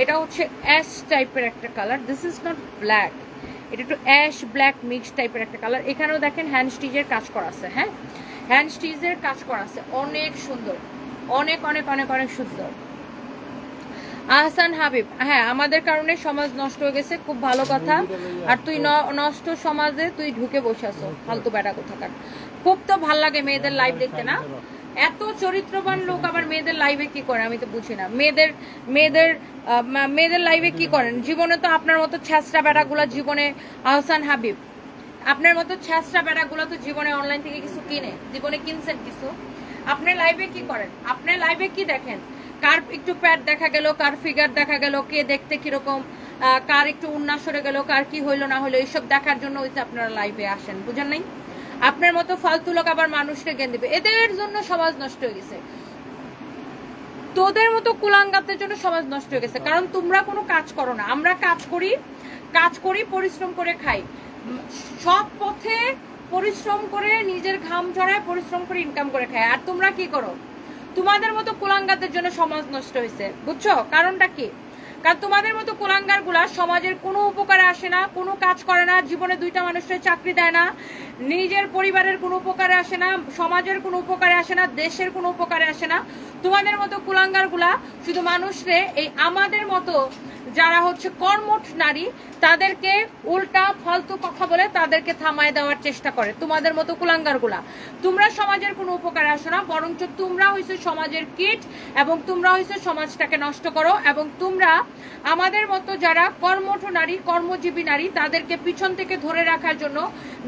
এটা হচ্ছে অ্যাশ টাইপের একটা colour, this is not black, এটা একটু অ্যাশ ব্ল্যাক মিক্স টাইপের একটা কালার। এখানেও দেখেন হ্যান্ড স্টিচের কাজ করা আছে। হ্যাঁ, হ্যান্ড স্টিচের কাজ করা আছে, অনেক সুন্দর, অনেক অনেক অনেক অনেক সুন্দর। আহসান হাবিব, হ্যাঁ আমাদের কারণে সমাজ নষ্ট হয়ে গেছে, খুব ভালো কথা। আর তুই নষ্ট সমাজে তুই ঢুকে বসে আছো, ফালতু বেটা কোথাকার। খুব তো ভাল লাগে মেয়েদের লাইভ দেখতে না, এত চরিত্রবান লোক আবার মেয়েদের লাইভে কি করে আমি তো বুঝি না। মেয়েদের লাইভে কি করেন? জীবনে তো আপনার মতো ছ্যাঁচড়া বেড়াগুলা জীবনে, আহসান হাবিব আপনার মতো ছ্যাঁচড়া বেড়াগুলো তো জীবনে অনলাইন থেকে কিছু কিনে, জীবনে কিনছেন কিছু? আপনার লাইভে কি করেন? আপনার লাইভে কি দেখেন? কার একটু প্যাট দেখা গেল, কার ফিগার দেখা গেল, কে দেখতে কিরকম, কার একটু উন্নাস সরে গেল, কার কি হইলো না হইলো, এইসব দেখার জন্য হইতে আপনারা লাইভে আসেন, বুঝেন নাই? আপনার মতো ফালতু লোক আবার মানুষকে জ্ঞান দিবে, এদের জন্য সমাজ নষ্ট হয়ে গেছে। তোদের মতো কুলাঙ্গাতের জন্য সমাজ নষ্ট হয়ে গেছে, কারণ তোমরা কোনো কাজ করো না। আমরা কাজ করি, পরিশ্রম করে খাই, সব পথে পরিশ্রম করে, নিজের ঘাম ঝরায় পরিশ্রম করে ইনকাম করে খায়। আর তোমরা কি করো? তোমাদের মতো কুলাঙ্গাতের জন্য সমাজ নষ্ট হয়েছে, বুঝছো? কারণটা কি? কারণ তোমাদের মতো কুলাঙ্গার গুলা সমাজের কোনো উপকারে আসে না, কোনো কাজ করে না, জীবনে 2টা মানুষের চাকরি দেয় না, নিজের পরিবারের কোনো উপকারে আসে না, সমাজের কোনো উপকারে আসে না, দেশের কোনো উপকারে আসে না। তোমাদের মতো কুলাঙ্গার গুলা শুধু মানুষরে, এই আমাদের মতো যারা হচ্ছে কর্মঠ নারী, তাদেরকে উল্টা ফালতু কথা বলে তাদেরকে থামায় দেওয়ার চেষ্টা করে। তোমাদের মতো কুলাঙ্গার গুলা, তোমরা সমাজের কোনো উপকারে আসো না, বরঞ্চ তোমরা হইছো সমাজের কীট, এবং তোমরা হইছো সমাজটাকে নষ্ট করো। এবং তোমরা আমাদের মতো যারা কর্মঠ নারী, কর্মজীবী নারী, তাদেরকে পিছন থেকে ধরে রাখার জন্য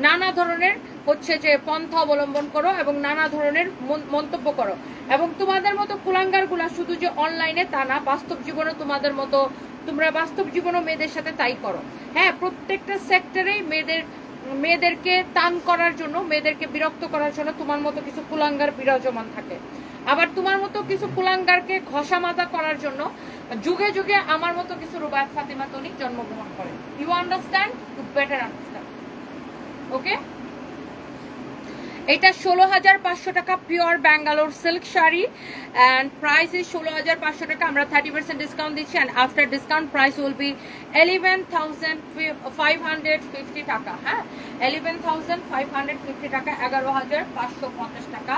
নানা ধরনের হচ্ছে যে পন্থা অবলম্বন করো এবং নানা ধরনের মন্তব্য করো। এবং তোমাদের মতো কুলাঙ্গার গুলা শুধু যে অনলাইনে তা না, বাস্তব জীবনে তোমাদের মতো, তোমরা বাস্তব জীবনও মেয়েদের সাথে তাই করো। হ্যাঁ, প্রত্যেকটা সেক্টরেই মেয়েদেরকে টান করার জন্য, মেয়েদেরকে বিরক্ত করার জন্য তোমার মতো কিছু কুলাঙ্গার বিরাজমান থাকে। আবার তোমার মতো কিছু কুলাঙ্গারকে ঘষা মাজা করার জন্য যুগে যুগে আমার মতো কিছু রুবায়াত ফাতিমা তনি জন্মগ্রহণ করে। You understand, you better understand. Okay, এটা 16,500 টাকা pure Bangalore silk sari and price is 16,500 টাকা। আমরা 30% ডিসকাউন্ট দিচ্ছি and after discount price will be 11,550 টাকা। হ্যাঁ, 11,550 টাকা, 11,550 টাকা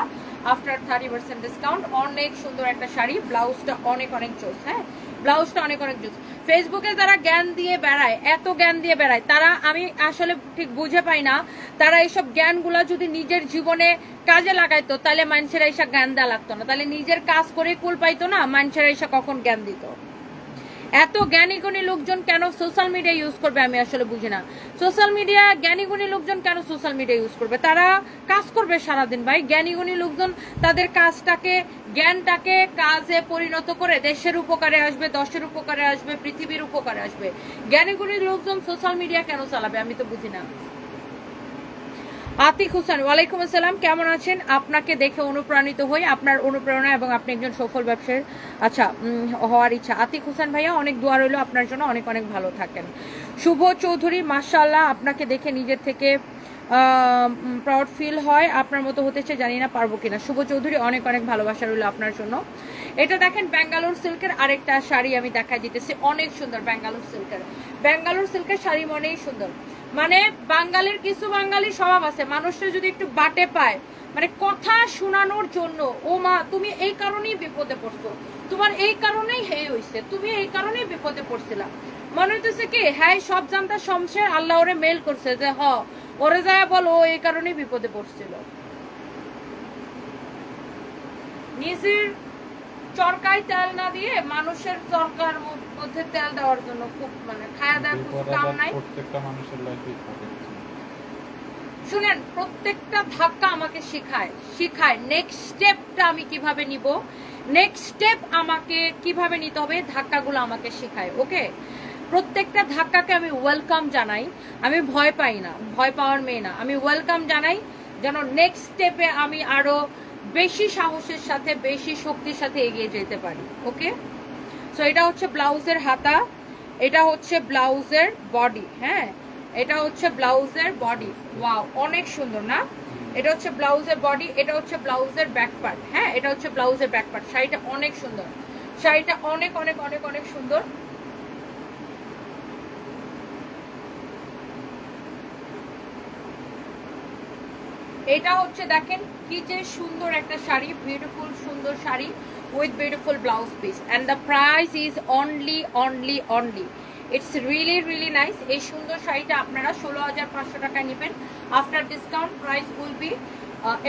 আফটার 30% ডিসকাউন্ট। অনেক সুন্দর একটা শাড়ি, ব্লাউজটা অনেক অনেক চোস। হ্যাঁ, ব্লাউজটা অনেক অনেক চোস। ফেসবুকে যারা জ্ঞান দিয়ে বেড়ায়, এত জ্ঞান দিয়ে বেড়ায়, তারা আমি আসলে ঠিক বুঝে পাই না, তারা এইসব জ্ঞানগুলা যদি নিজের জীবনে কাজে লাগাইতো তাহলে মানুষেরা এসা জ্ঞান দেওয়া লাগতো না, তাহলে নিজের কাজ করে কুল পাইতো না, মানুষেরা এসা কখন জ্ঞান দিত। এত জ্ঞানী গুণী লোকজন কেন সোশ্যাল মিডিয়া ইউজ করবে আমি আসলে বুঝি না। সোশ্যাল মিডিয়া জ্ঞানী গুণী লোকজন কেন সোশ্যাল মিডিয়া ইউজ করবে? তারা কাজ করবে সারাদিন ভাই। জ্ঞানী গুণী লোকজন তাদের কাজটাকে, জ্ঞানটাকে কাজে পরিণত করে দেশের উপকারে আসবে, দশের উপকারে আসবে, পৃথিবীর উপকারে আসবে। জ্ঞানী গুণী লোকজন সোশ্যাল মিডিয়া কেন চালাবে আমি তো বুঝি না। আতিক হোসেন, ওয়ালাইকুম আসসালাম, কেমন আছেন? আপনাকে দেখে অনুপ্রাণিত হই, আপনার অনুপ্রেরণা এবং আপনি একজন সফল ব্যবসায়ী হওয়ার ইচ্ছা। আতিক হোসেন ভাইয়া, অনেক দোয়া রইল আপনার জন্য, অনেক অনেক ভালো থাকেন। শুভ চৌধুরী, মাশাআল্লাহ, আপনাকে দেখে নিজের থেকে প্রাউড ফিল হয়, আপনার মতো হতে চাই, জানি না পারবো কিনা। শুভ চৌধুরী, অনেক অনেক ভালোবাসা রইল আপনার জন্য। এটা দেখেন ব্যাঙ্গালোর সিল্কের আরেকটা শাড়ি আমি দেখাই দিতেছি, অনেক সুন্দর ব্যাঙ্গালোর সিল্কের। ব্যাঙ্গালোর সিল্কের শাড়ি মনেই সুন্দর, মানে বাঙালির কিছু বাঙালি স্বভাব আছে, মানুষটা যদি একটু বাটে পায়, মানে কথা শোনানোর জন্য, ও মা তুমি এই কারণেই বিপদে পড়ছো, তোমার এই কারণেই হেই হইছে, তুমি এই কারণেই বিপদে পড়ছিলা, মনে হইতেছে কি হ্যাঁ সব জানতা শমশের আল্লাহ ওরে মেল করছে যে হ ওরে যায় বলো ও এই কারণেই বিপদে পড়ছিল। নিজের চরকায় তেল না দিয়ে মানুষের চরকার মধ্যে তেল দেওয়ার জন্য খুব মানে খায়া দেওয়ার খুব কাম নাই। প্রত্যেকটা মানুষের লাইফে থাকে। শুনেন, প্রত্যেকটা ধাক্কা আমাকে শিখায় নেক্সট স্টেপটা আমি কিভাবে নিব, নেক্সট স্টেপ আমাকে কিভাবে নিতে হবে, ধাক্কাগুলো আমাকে শেখায়। ওকে, প্রত্যেকটা ধাক্কাকে আমি ওয়েলকাম জানাই, আমি ভয় পাই না, ভয় পাওয়ার মেয়ে না, আমি ওয়েলকাম জানাই, যেন নেক্সট স্টেপে আমি আরো বেশি সাহসের সাথে, বেশি শক্তির সাথে এগিয়ে যেতে পারি। ওকে, সো এটা হচ্ছে ব্লাউজের হাতা, এটা হচ্ছে ব্লাউজের বডি। হ্যাঁ, এটা হচ্ছে ব্লাউজের বডি। ওয়াও, অনেক সুন্দর না? এটা হচ্ছে ব্লাউজের বডি, এটা হচ্ছে ব্লাউজের ব্যাক পার্ট। হ্যাঁ, এটা হচ্ছে ব্লাউজের ব্যাক পার্ট। শাড়িটা অনেক সুন্দর, শাড়িটা অনেক অনেক অনেক অনেক সুন্দর। এটা হচ্ছে দেখেন কি যে সুন্দর একটা শাড়ি, বিউটিফুল সুন্দর sari with beautiful blouse piece, and the price is only it's really nice. এই সুন্দর শাড়িটা আপনারা 16,500 টাকা নেবেন। After discount price will be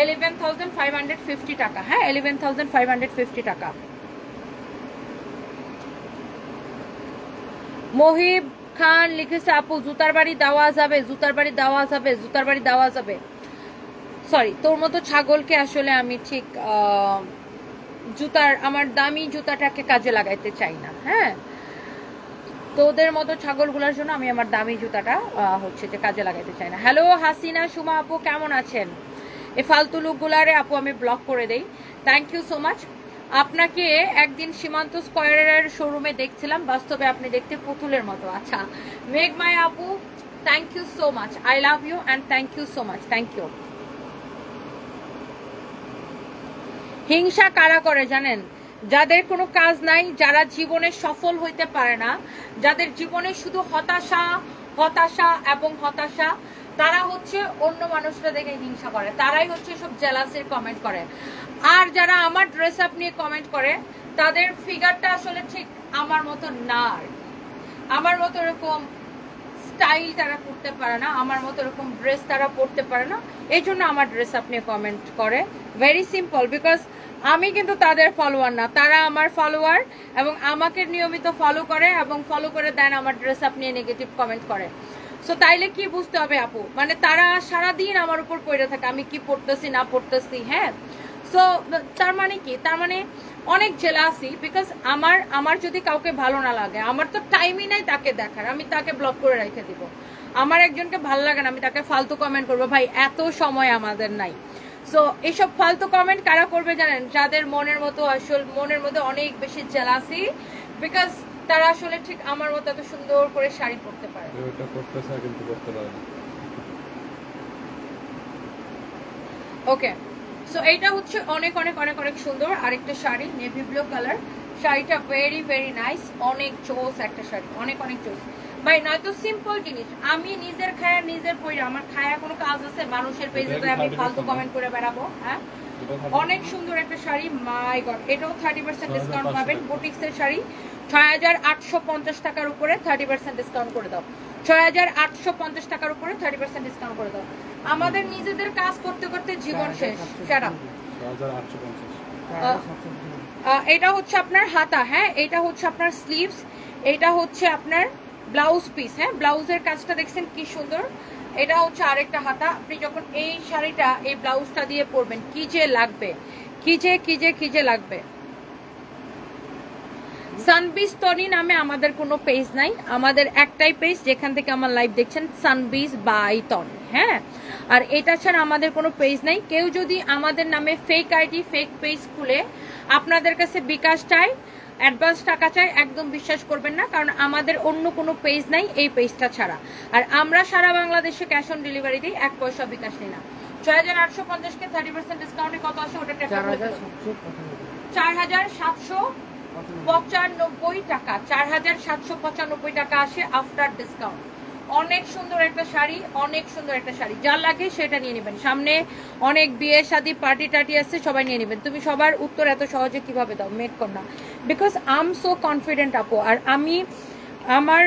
11,550 টাকা। হ্যাঁ, 11,550 টাকা। মহিব খান লিখেছে, আপু জুতার বাড়ি দেওয়া যাবে, জুতার বাড়ি দেওয়া যাবে, জুতার বাড়ি দেওয়া যাবে। সরি, তোর মতো ছাগলকে আসলে আমি ঠিক জুতার, আমার দামি জুতাটাকে কাজে লাগাইতে চাই না। হ্যাঁ, তোদের মতো ছাগলগুলোর জন্য আমি আমার দামি জুতাটা হচ্ছে যে কাজে লাগাইতে চাই না। হ্যালো হাসিনা সুমা আপু, কেমন আছেন? এই ফালতু লোকগুলারে আপু আমি ব্লক করে দেই। Thank you so much. আপনাকে একদিন সীমান্ত স্কয়ারের শোরুমে দেখছিলাম, বাস্তবে আপনি দেখতে পুতুলের মতো। আচ্ছা, মেঘমায়া আপু, thank you so much, I love you and thank you so much, thank you. হিংসা কারা করে জানেন? যাদের কোনো কাজ নাই, যারা জীবনে সফল হইতে পারে না, যাদের জীবনে শুধু হতাশা হতাশা এবং হতাশা, তারা হচ্ছে অন্য মানুষরা দেখে হিংসা করে, তারাই হচ্ছে সব জেলাসির কমেন্ট করে। আর যারা আমার ড্রেস আপ নিয়ে কমেন্ট করে, তাদের ফিগারটা আসলে ঠিক আমার মতো না, আমার মতো এরকম স্টাইল তারা করতে পারে না, আমার মতো এরকম ড্রেস তারা পরতে পারে না, এই জন্য আমার ড্রেস আপ নিয়ে কমেন্ট করে। ভেরি সিম্পল, বিকজ আমি কিন্তু তাদের ফলোয়ার না, তারা আমার ফলোয়ার এবং আমাকে নিয়মিত ফলো করে এবং ফলো করে দেন আমার ড্রেস আপ নিয়ে নেগেটিভ কমেন্ট করে। সো তাইলে কি বুঝতে হবে আপু, মানে তারা সারাদিন আমার উপর পড়ে থাকে আমি কি পড়তেছি না পড়তেছি। হ্যাঁ, সো তার মানে কি, তার মানে অনেক জেলাসি, বিকজ আমার যদি কাউকে ভালো না লাগে, আমার তো টাইমই নাই তাকে দেখার, আমি তাকে ব্লক করে রেখে দিব। আমার একজনকে ভালো লাগে না, আমি তাকে ফালতু কমেন্ট করবো, ভাই এত সময় আমাদের নাই। সো এইসব ফালতু কমেন্ট কারা করবে জানেন? যাদের মনের মতো আসল মনের মধ্যে অনেক বেশি জেলাসি, বিকজ তারা আসলে ঠিক আমার মতো এত সুন্দর করে শাড়ি পরতে পারে। এটা করতে চায় কিন্তু করতে পারে না। ওকে, সো এইটা হচ্ছে অনেক অনেক অনেক অনেক সুন্দর আরেকটা শাড়ি, নেভি ব্লু কালার। শাড়িটা ভেরি ভেরি নাইস, অনেক জোস একটা শাড়ি, অনেক অনেক জোস ভাই। নয়তো সিম্পল জিনিস, আমি নিজের খায়া নিজের পরি, আমার খায়া কোনো কাজ আছে? মানুষের পেজে তো আমি ফালতু কমেন্ট করে বেড়াবো? হ্যাঁ, অনেক সুন্দর একটা শাড়ি, মাই গড। এটাও 30% ডিসকাউন্ট পাবেন। বুটিক্সের শাড়ি ৬,৮৫০ টাকার উপরে 30% ডিসকাউন্ট করে দাও। ৬,৮৫০ টাকার উপরে 30% ডিসকাউন্ট করে দাও। আমাদের নিজেদের কাজ করতে করতে জীবন শেষ। সেটা 4750। এটা হচ্ছে আপনার হাতা, হ্যাঁ, এটা হচ্ছে আপনার স্লিভস, এটা হচ্ছে আপনার ব্লাউজ পিস। হ্যাঁ, ব্লাউজের কাজটা দেখছেন কি সুন্দর। এটা হচ্ছে আরেকটা হাতা। আপনি যখন এই শাড়িটা এই ব্লাউজটা দিয়ে পরবেন কি যে লাগবে, কি যে লাগবে। সানবিজ তনি নামে আমাদের কোনো পেজ নাই, আমাদের একটাই পেজ যেখান থেকে আমার লাইভ দেখছেন, সানবিজ বাই তনি। হ্যাঁ, আর এটা ছাড়া আমাদের কোনো পেজ নাই। কেউ যদি আমাদের নামে ফেক আইডি ফেক পেজ খুলে আপনাদের কাছে বিকাশ চায়, অ্যাডভান্স টাকা চাই, একদম বিশ্বাস করবেন না, কারণ আমাদের অন্য কোনো পেজ নাই এই পেজটা ছাড়া। আর আমরা সারা বাংলাদেশে ক্যাশ অন ডেলিভারি দিই, 1 পয়সা বিকাশ নিই না। ৬,৮৫০ কে 30% ডিসকাউন্টে কত আসে ওটা? ৪,৭৯৫ টাকা। ৪,৭৯৫ টাকা আসে আফটার ডিসকাউন্ট। অনেক সুন্দর একটা শাড়ি, অনেক সুন্দর একটা শাড়ি। যার লাগে সেটা নিয়ে নেবেন। সামনে অনেক বিয়ে শাদী পার্টি টাটি আছে, সবাই নিয়ে নেবেন। তুমি সবার উত্তর এত সহজে কিভাবে দাও? মেক কর না, because I am so confident আপু। আর আমি আমার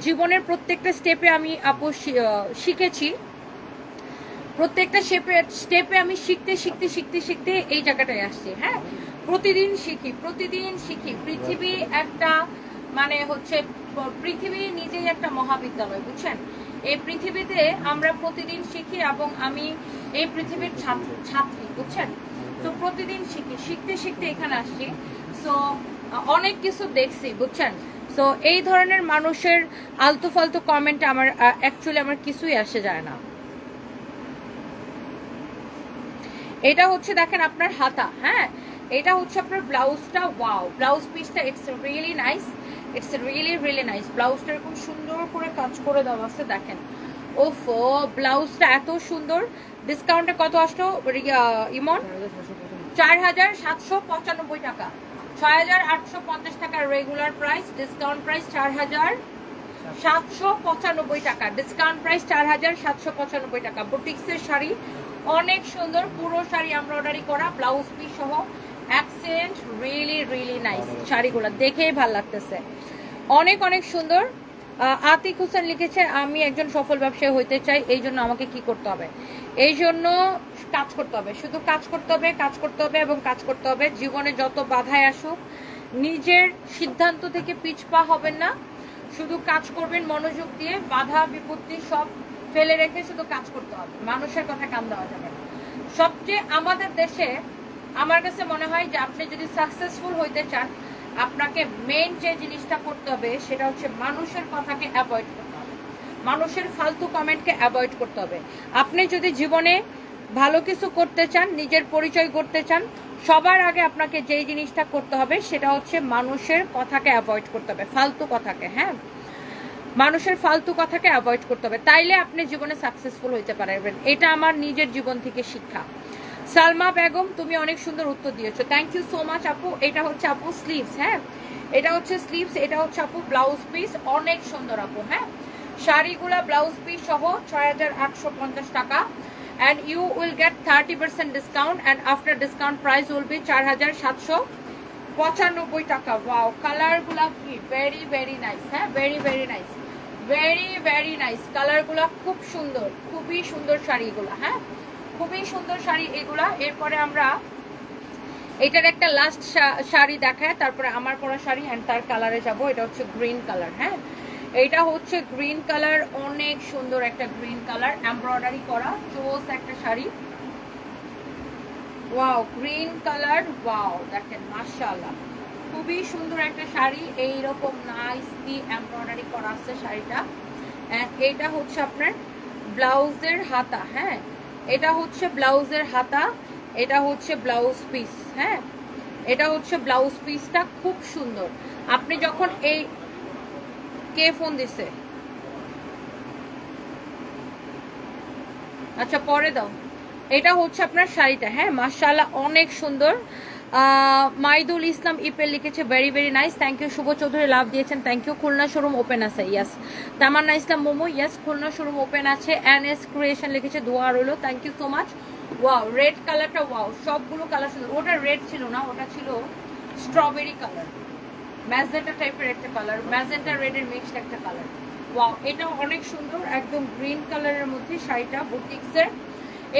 জীবনের প্রত্যেকটা স্টেপে আমি আপু শিখেছি, প্রত্যেকটা স্টেপে আমি শিখতে শিখতে শিখতে শিখতে এই জায়গাটায় আসছি। হ্যাঁ, প্রতিদিন শিখি, প্রতিদিন শিখি। পৃথিবী একটা মানে হচ্ছে, পৃথিবী নিজেই একটা মহাবিদ্যালয়, বুঝছেন? এই পৃথিবীতে আমরা প্রতিদিন শিখি এবং আমি এই পৃথিবীর ছাত্রী, বুঝছেন? তো প্রতিদিন শিখি, শিখতে শিখতে এখানে আসছি। সো অনেক কিছু দেখছি, বুঝছেন? সো এই ধরনের মানুষের আলতু ফালতু কমেন্ট আমার অ্যাকচুয়ালি আমার কিছুই আসে যায় না। এটা হচ্ছে দেখেন আপনার হাতা। হ্যাঁ, এটা হচ্ছে আপনার ব্লাউজটা। ওয়াও, ব্লাউজ পিসটা it's really nice, it's really really nice. ব্লাউজটা এরকম সুন্দর করে কাজ করে দেওয়া আছে, দেখেন। ওফো, ব্লাউজটা এত সুন্দর। ডিসকাউন্টে কত আসলো ইমন? ৪,৭৯৫ টাকা। ৬,৮৫০ টাকা রেগুলার প্রাইস, ডিসকাউন্ট প্রাইস ৪,৭৯৫ টাকা। ডিসকাউন্ট প্রাইস ৪,৭৯৫ টাকা। বুটিক্সের শাড়ি, অনেক সুন্দর, পুরো শাড়ি এমব্রয়ডারি করা, ব্লাউজ পিস সহ, এক্সেলেন্ট, রিয়েলি রিয়েলি নাইস। শাড়িগুলো দেখেই ভালো লাগতেছে, অনেক অনেক সুন্দর। আতিক হোসেন লিখেছে, আমি একজন সফল ব্যবসায়ী হইতে চাই, এই জন্য আমাকে কি করতে হবে? এই জন্য কাজ করতে হবে, শুধু কাজ করতে হবে, কাজ করতে হবে এবং কাজ করতে হবে। জীবনে যত বাধাই আসুক নিজের সিদ্ধান্ত থেকে পিছপা হবেন না, শুধু কাজ করবেন মনোযোগ দিয়ে, বাধা বিপত্তি সব ফেলে রেখে শুধু কাজ করতে হবে। মানুষের কথা কান দেওয়া যাবে না। সবচেয়ে আমাদের দেশে আমার কাছে মনে হয় যে আপনি যদি সাকসেসফুল হইতে চান, আপনাকে মেইন যে জিনিসটা করতে হবে সেটা হচ্ছে মানুষের কথাকে অ্যাভয়েড করতে হবে, মানুষের ফালতু কমেন্টকে অ্যাভয়েড করতে হবে। আপনি যদি জীবনে ভালো কিছু করতে চান, নিজের পরিচয় করতে চান, সবার আগে আপনাকে যেই জিনিসটা করতে হবে সেটা হচ্ছে মানুষের কথাকে অ্যাভয়েড করতে হবে, ফালতু কথাকে। হ্যাঁ, মানুষের ফালতু কথাকে অ্যাভয়েড করতে হবে, তাইলে আপনি জীবনে সাকসেসফুল হইতে পারবেন। এটা আমার নিজের জীবন থেকে শিক্ষা। সালমা বেগম, তুমি অনেক সুন্দর উত্তর দিয়েছো, থ্যাংক ইউ সো মাচ আপু। এটা হচ্ছে আপু স্লিভস। হ্যাঁ, এটা হচ্ছে স্লিভস, এটা হচ্ছে আপু ব্লাউজ পিস, অনেক সুন্দর আপু। হ্যাঁ, শাড়িগুলা ব্লাউজ পিস সহ ৬,৮৫০ টাকা, and you will get 30% discount, and after discount price will be ৪,৭৯৫ টাকা। ওয়াও, কালারগুলা কি ভেরি ভেরি নাইস। হ্যাঁ, very very nice, very very nice. কালারগুলা খুব সুন্দর, খুবই সুন্দর শাড়িগুলা। হ্যাঁ, খুবই সুন্দর শাড়ি এগুলা। এরপরে আমরা এটার একটা লাস্ট শাড়ি দেখায়, তারপরে আমার পরা শাড়ি অ্যান্ড তার কালারে যাব। এটা হচ্ছে গ্রিন কালার। হ্যাঁ, এটা হচ্ছে গ্রিন কালার, অনেক সুন্দর একটা গ্রিন কালার, এমব্রয়ডারি করা, জোস একটা sari. Wow, green colour, wow, দেখেন মাশাআল্লাহ, খুবই সুন্দর একটা শাড়ি। এইরকম নাইসলি এমব্রয়ডারি করা আছে শাড়িটা। এন্ড এটা হচ্ছে আপনার ব্লাউজের হাতা। হ্যাঁ, এটা হচ্ছে ব্লাউজের হাতা, এটা হচ্ছে ব্লাউজ পিস। হ্যাঁ, এটা হচ্ছে ব্লাউজ পিসটা, খুব সুন্দর। আপনি যখন এই, কে ফোন দিছে? আচ্ছা পরে দাও। এটা হচ্ছে আপনার শাড়িটা। হ্যাঁ, মাশাআল্লাহ অনেক সুন্দর। মাইদুল ইসলাম ইপেল লিখেছে very very nice, thank you. Shubho Chowdhury love দিয়েছেন, thank you. Khulna showroom open আছে, yes. Tamanna Islam Momo, yes Khulna showroom open আছে। এনএস ক্রিয়েশন লিখেছে দোয়া রইলো, thank you so much. Wow, red কালারটা, ওয়াও সবগুলো কালার সুন্দর। ওটা রেড ছিল না, ওটা ছিল স্ট্রবেরি কালার, ম্যাজেন্টা টাইপের একটা কালার, ম্যাজেন্টা রেডের মিক্সড একটা কালার। ওয়াও, এটা অনেক সুন্দর, একদম গ্রিন কালারের মধ্যে শাড়িটা, বুটিক্সের।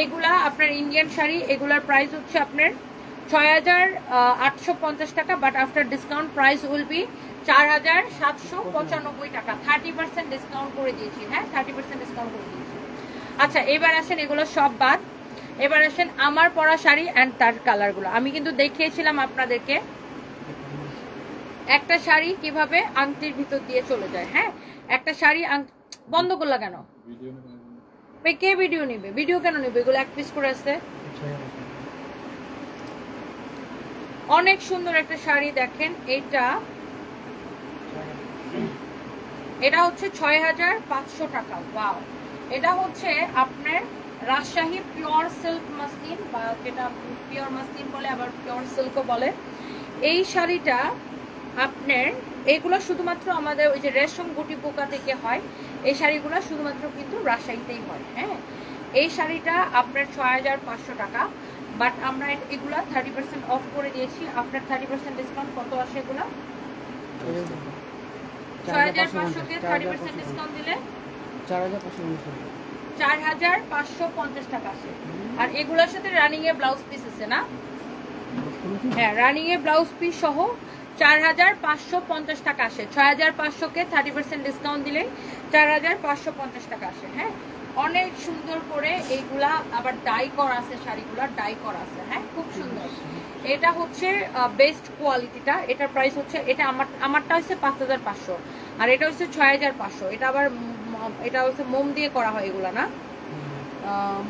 এগুলা আপনার ইন্ডিয়ান শাড়ি, এগুলার প্রাইস হচ্ছে আপনার ৬,৮৫০ টাকা, but after discount price will B ৪,৭৯৫ টাকা। 30% ডিসকাউন্ট করে দিয়েছি। হ্যাঁ, 30% ডিসকাউন্ট করে দিয়েছি। আচ্ছা এবার আসেন, এগুলো সব বাদ, এবার আসেন আমার পরা শাড়ি অ্যান্ড তার কালারগুলো। আমি কিন্তু দেখিয়েছিলাম আপনাদেরকে একটা শাড়ি কিভাবে আংটির ভিতর দিয়ে চলে যায়। হ্যাঁ, একটা শাড়ি বন্ধ করলা কেন? কে ভিডিও নিবে? ভিডিও কেন নিবে? এগুলো এক পিস করে আছে। অনেক সুন্দর একটা শাড়ি দেখেন, এটা হচ্ছে ৬,৫০০ টাকা। ওয়াও, এটা হচ্ছে আপনার রাজশাহী পিওর সিল্ক মাসলিন, বা যেটা পিওর মাসলিন বলে, আবার পিওর সিল্কও বলে। এই শাড়িটা আপনার, এইগুলো শুধুমাত্র আমাদের ওই যে রেশম গুটি পোকা থেকে হয়, এই শাড়িগুলো শুধুমাত্র কিন্তু রাজশাহীতেই হয়। হ্যাঁ, এই শাড়িটা আপনার ৬,৫০০ টাকা, বাট আমরা এগুলা 30% অফ করে দিয়েছি। আফটার 30% ডিসকাউন্ট কত আসে এগুলা? ৬,৫০০ কে 30% ডিসকাউন্ট দিলে ৪,৫৫০ টাকা আসে। আর এগুলোর সাথে রানিং এ ব্লাউজ পিস আছে না? হ্যাঁ, রানিং এ ব্লাউজ পিস সহ ৪,৫৫০ টাকা আসে। ৬,৫০০ কে 30% ডিসকাউন্ট দিলে ৪,৫৫০ টাকা আসে। হ্যাঁ, অনেক সুন্দর করে এইগুলা, আবার ডাই করা আছে, শাড়িগুলা ডাই করা আছে। হ্যাঁ, খুব সুন্দর। এটা হচ্ছে বেস্ট কোয়ালিটিটা। এটার প্রাইস হচ্ছে, এটা আমারটা হচ্ছে ৫,৫০০, আর এটা হচ্ছে ৬,৫০০। এটা আবার এটা হচ্ছে মোম দিয়ে করা হয়, এগুলা না,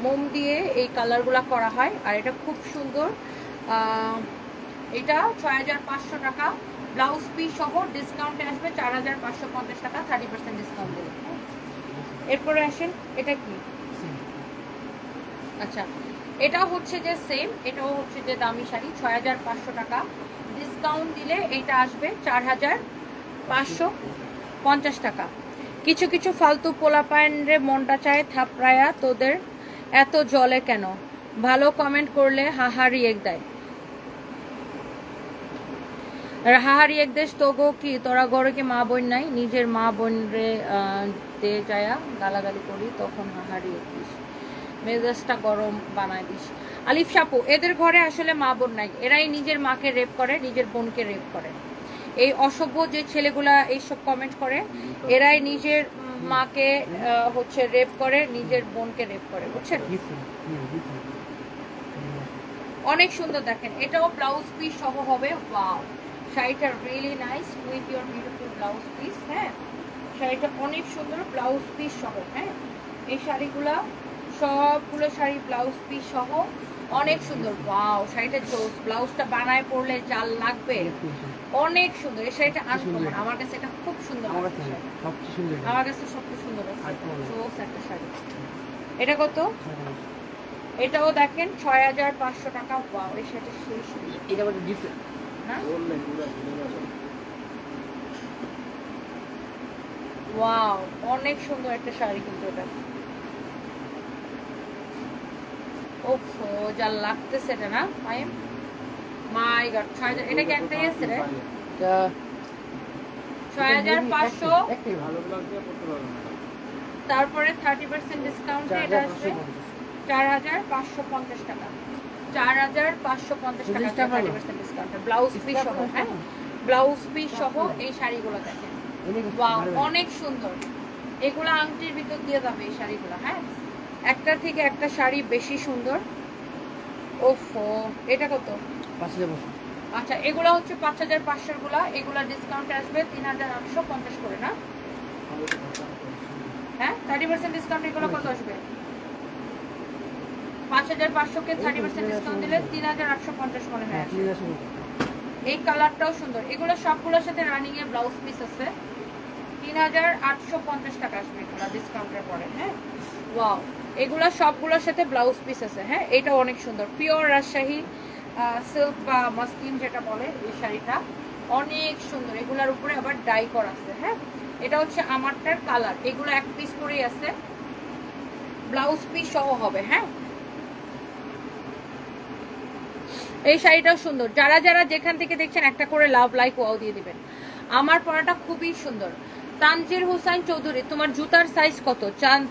মোম দিয়ে এই কালারগুলা করা হয়। আর এটা খুব সুন্দর। এটা ৬,৫০০ টাকা, ব্লাউজ পিস সহ ডিসকাউন্টে আসবে ৪,৫৫০ টাকা, 30% ডিসকাউন্ট দেবে। এরপরে আসেন, এটা কি? আচ্ছা, এটা হচ্ছে যে সেম, এটাও হচ্ছে যে দামি শাড়ি, ৬,৫০০ টাকা। ডিসকাউন্ট দিলে এটা আসবে ৪,৫৫০ টাকা। কিছু কিছু ফালতু পোলাপাইন রে মনটা চায় থাপড়ায়া, তোদের এত জলে কেন? ভালো কমেন্ট করলে হাহারি এক দেয়, হাহারি এক দেশ। তোগো কি তোরা ঘরে কি মা বোন নাই? নিজের মা বোন রে দে যায়া গালাগালি করি, তখন হাহারি এক দিস, মেজাজটা গরম বানায় দিস। আলিফ সাপু, এদের ঘরে আসলে মা বোন নাই, এরাই নিজের মাকে রেপ করে, নিজের বোনকে রেপ করে। এই অসভ্য যে ছেলেগুলা এইসব কমেন্ট করে, এরাই নিজের মাকে হচ্ছে রেপ করে, নিজের বোনকে রেপ করে, বুঝছেন? অনেক সুন্দর দেখেন, এটাও ব্লাউজ পিস সহ হবে। ওয়াও, শাড়িটা really nice with your beautiful blouse piece. হ্যাঁ, শাড়িটা অনেক সুন্দর, ব্লাউজ পিস সহ। হ্যাঁ, এই শাড়িগুলা সবগুলো শাড়ি ব্লাউজ পিস সহ অনেক সুন্দর। ওয়াও, শাড়িটা জোস, ব্লাউজটা বানায় পরলে জাল লাগবে, অনেক সুন্দর। এই শাড়িটা আনকমন, আমার কাছে এটা খুব সুন্দর, আমার কাছে সবচেয়ে সুন্দর জোস একটা শাড়ি। এটা কত? এটাও দেখেন ৬,৫০০ টাকা। ওয়াও, এই শাড়িটা সেই সুন্দর, এটা একটা ডিফারেন্ট না? ওয়াও, অনেক সুন্দর একটা শাড়ি কিন্তু এটা। ওফো, যা লাগতেছে এটা না পায়েম, মাই গড। ৬,০০০, এটা কি একটাই আছে রে? ৬,৫০০, তারপরে 30% ডিসকাউন্টে এটা আসবে ৪,৫৫০ টাকা। ৪,৫৫০ টাকা 30% ডিসকাউন্টে, ব্লাউজ পিস সহ। হ্যাঁ, ব্লাউজ পিস সহ এই শাড়িগুলো দেখেন। ওয়াও, অনেক সুন্দর। এগুলো আংটির ভিতর দিয়ে যাবে এই শাড়িগুলো। হ্যাঁ, একটার থেকে একটা শাড়ি বেশি সুন্দর। ওফো, এটা কত? ৫,৫০০। আচ্ছা, এগুলো হচ্ছে ৫,৫০০ গুলা, এগুলা ডিসকাউন্টে আসবে ৩,৮৫০ করে না? হ্যাঁ, 30% ডিসকাউন্ট, এগুলো কত আসবে? 5500-কে 30% ডিসকাউন্ট দিলে 3850 মনে হয়। এই কালারটাও সুন্দর। এগুলো সবগুলোর সাথে রানিং এর ব্লাউজ পিস আছে। 3850 টাকা আসবে এগুলো ডিসকাউন্টের পরে। হ্যাঁ, ওয়াও, এগুলো সবগুলোর সাথে ব্লাউজ পিস আছে। হ্যাঁ, এটা অনেক সুন্দর, পিওর রাজশাহী সিল্ক বা মাসলিন যেটা বলে, এই শাড়িটা অনেক সুন্দর। এগুলার উপরে আবার ডাই করা আছে। হ্যাঁ, এটা হচ্ছে আমারটার কালার। এগুলো এক পিস করেই আছে, ব্লাউজ পিস সহ হবে। হ্যাঁ, এই শাড়িটাও সুন্দর। যারা যারা যেখান থেকে দেখছেন একটা করে লাভ লাইক ওয়াও দিয়ে দিবেন। আমার পরাটা খুবই সুন্দর। তানজির হোসেন চৌধুরী, তোমার জুতার সাইজ কত?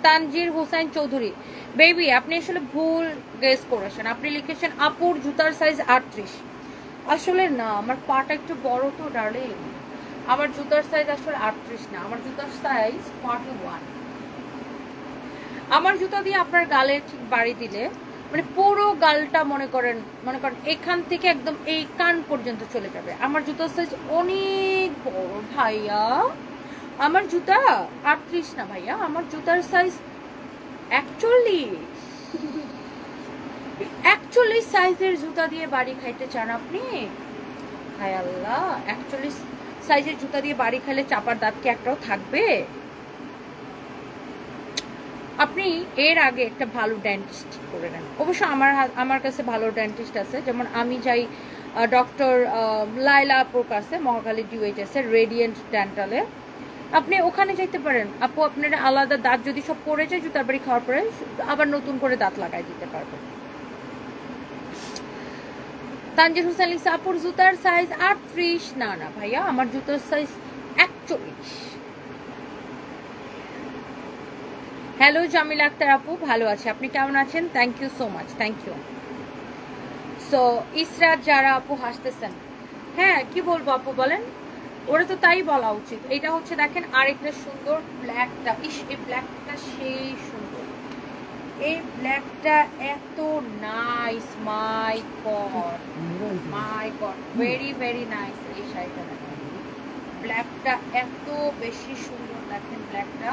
তানজির হোসেন চৌধুরী বেবি, আপনি আসলে ভুল গেস করেছেন। আপনি লিখেছেন আপুর জুতার সাইজ 38। আসলে না, আমার পাটা একটু বড় তো ডার্লিং। আমার জুতার সাইজ আসলে 38 না, আমার জুতার সাইজ 41। আমার জুতা দিয়ে আপনার গালে ঠিক বাড়ি দিলে মানে পুরো গালটা মনে করেন এখান থেকে একদম এই কান পর্যন্ত চলে যাবে। আমার জুতার সাইজ অনেক বড় ভাইয়া। আমার জুতা 38 না ভাইয়া, আমার জুতার সাইজ 41 সাইজের জুতা দিয়ে বাড়ি খাইতে চান আপনি? হায় আল্লাহ, 41 সাইজের জুতা দিয়ে বাড়ি খাইলে চাপার দাঁত কি একটাও থাকবে? আপনি এর আগে একটা ভালো ডেন্টিস্ট করে নেন। অবশ্য আমার কাছে ভালো ডেন্টিস্ট আছে, যেমন আমি যাই ডক্টর লাইলা আপুর কাছে, মহাখালী ডিউএইচএস এর রেডিয়েন্ট ডেন্টালে। আপনি ওখানে যাইতে পারেন আপু, আপনার আলাদা দাঁত যদি সব পড়ে যায় জুতার বাড়ি খাওয়ার পরে আবার নতুন করে দাঁত লাগাই দিতে পারবেন। তানজির হোসেন লিসা, আপুর জুতার সাইজ 38। না না ভাইয়া, আমার জুতার সাইজ 41। হ্যালো জামিলা আক্তার আপু, ভালো আছে, আপনি কেমন আছেন? Thank you so much, thank you. So Israt যারা আপু হাসতেছেন, হ্যাঁ কি বলবো আপু বলেন, ওরা তো তাই বলা উচিত। এটা হচ্ছে দেখেন আরেকটা সুন্দর ব্ল্যাকটা, ইস এই ব্ল্যাকটা সেই সুন্দর, এই ব্ল্যাকটা এত নাইস, মাই গড ভেরি ভেরি নাইস। এই শাড়িটা দেখেন, ব্ল্যাকটা এত বেশি সুন্দর। দেখেন ব্ল্যাকটা,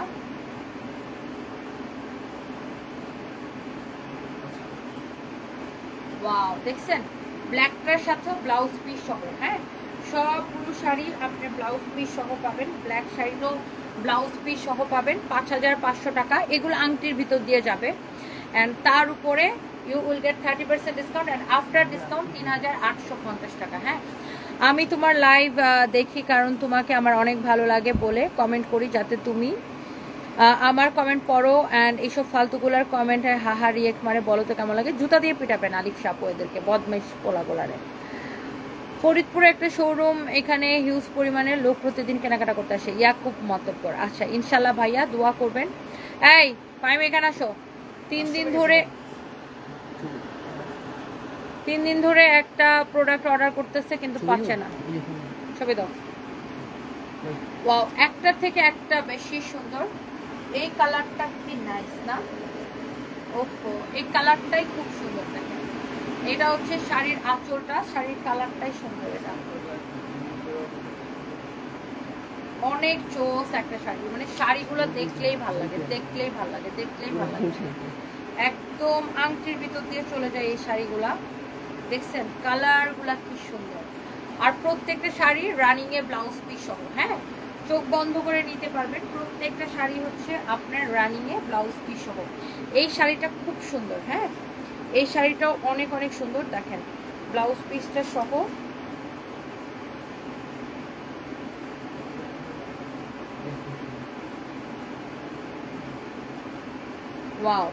ওয়াও, দেখছেন ব্ল্যাকটার সাথে ব্লাউজ পিস সহ। হ্যাঁ, সবগুলো শাড়ি আপনি ব্লাউজ পিস সহ পাবেন। ব্ল্যাক শাড়িরও ব্লাউজ পিস সহ পাবেন। 5500 টাকা। এগুলো আংটির ভিতর দিয়ে যাবে, অ্যান্ড তার উপরে you will get 30% discount, and after discount 3850 টাকা। হ্যাঁ, আমি তোমার লাইভ দেখি, কারণ তোমাকে আমার অনেক ভালো লাগে বলে কমেন্ট করি, যাতে তুমি আমার কমেন্ট পড়ো অ্যান্ড এইসব ফালতুগুলার কমেন্টে হাহা রিয়েক্ট মারে বলো তো কেমন লাগে। জুতা দিয়ে পিটাবেন আলিফ সাপু এদেরকে, বদমাইশ পোলাগোলারে। ফরিদপুরে একটা শোরুম, এখানে হিউজ পরিমাণের লোক প্রতিদিন কেনাকাটা করতে আসে। ইয়াকুব মতব্বর, আচ্ছা ইনশাল্লাহ ভাইয়া দোয়া করবেন। এই পাইম এখানে আসো। 3 দিন ধরে একটা প্রোডাক্ট অর্ডার করতেছে কিন্তু পাচ্ছে না। ছবি দাও। ওয়াও, একটা থেকে একটা বেশি সুন্দর। এই কালারটা কি নাইস না? ওফো, এই কালারটাই খুব সুন্দর। দেখেন এটা হচ্ছে শাড়ির আঁচলটা, শাড়ির কালারটাই সুন্দর। এটা অনেক জোস একটা শাড়ি, মানে শাড়িগুলো দেখলেই ভালো লাগে, দেখলেই ভালো লাগে, দেখলেই ভালো লাগে। একদম আংটির ভিতর দিয়ে চলে যায় এই শাড়িগুলা। দেখছেন কালারগুলা কি সুন্দর। আর প্রত্যেকটা শাড়ি রানিং এ ব্লাউজ পিস সহ। হ্যাঁ, চোখ বন্ধ করে নিতে পারবেন। প্রত্যেকটা শাড়ি হচ্ছে আপনার রানিং এ ব্লাউজ পিস সহ। এই শাড়িটা খুব সুন্দর। হ্যাঁ, এই শাড়িটাও অনেক অনেক সুন্দর। দেখেন ব্লাউজ পিসটা সহ। ওয়াও,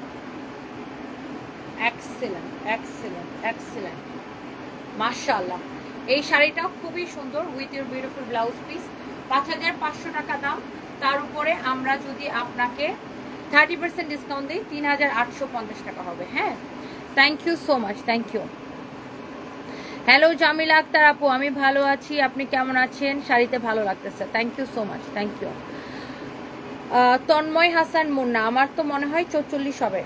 এক্সেলেন্ট এক্সেলেন্ট এক্সেলেন্ট, মাশাআল্লাহ। এই শাড়িটাও খুবই সুন্দর with your beautiful blouse piece. 5500 টাকা দাম। তার উপরে আমরা যদি আপনাকে 30% ডিসকাউন্ট দিই 3850 টাকা হবে। হ্যাঁ, thank you so much, thank you. Hello Jamila Akter আপু, আমি ভালো আছি, আপনি কেমন আছেন? শাড়িতে ভালো লাগতেছে, thank you so much, thank you. Tanmoy Hasan Munna, আমার তো মনে হয় 44 হবে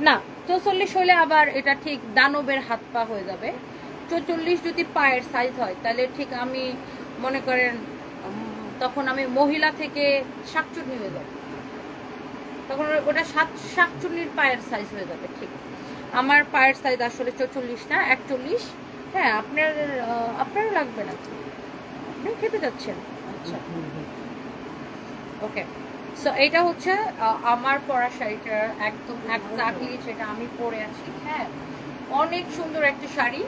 না, 44 হলে আবার এটা ঠিক দানবের হাত পা হয়ে যাবে। 44 যদি পায়ের সাইজ হয় তাহলে ঠিক আমি মনে করেন তখন আমি মহিলা থেকে শাকচুন্নি হয়ে যাবে, তখন ওটা শাকচুন্নির পায়ের সাইজ হয়ে যাবে ঠিক। আমার পায়ের সাইজ আসলে 44 না 41। হ্যাঁ আপনারও লাগবে না, আপনি খেতে যাচ্ছেন। আচ্ছা ওকে, সো এটা হচ্ছে আমার পরা শাড়িটা একদম এক্স্যাক্টলি যেটা আমি পরে আছি। হ্যাঁ, অনেক সুন্দর একটা sari,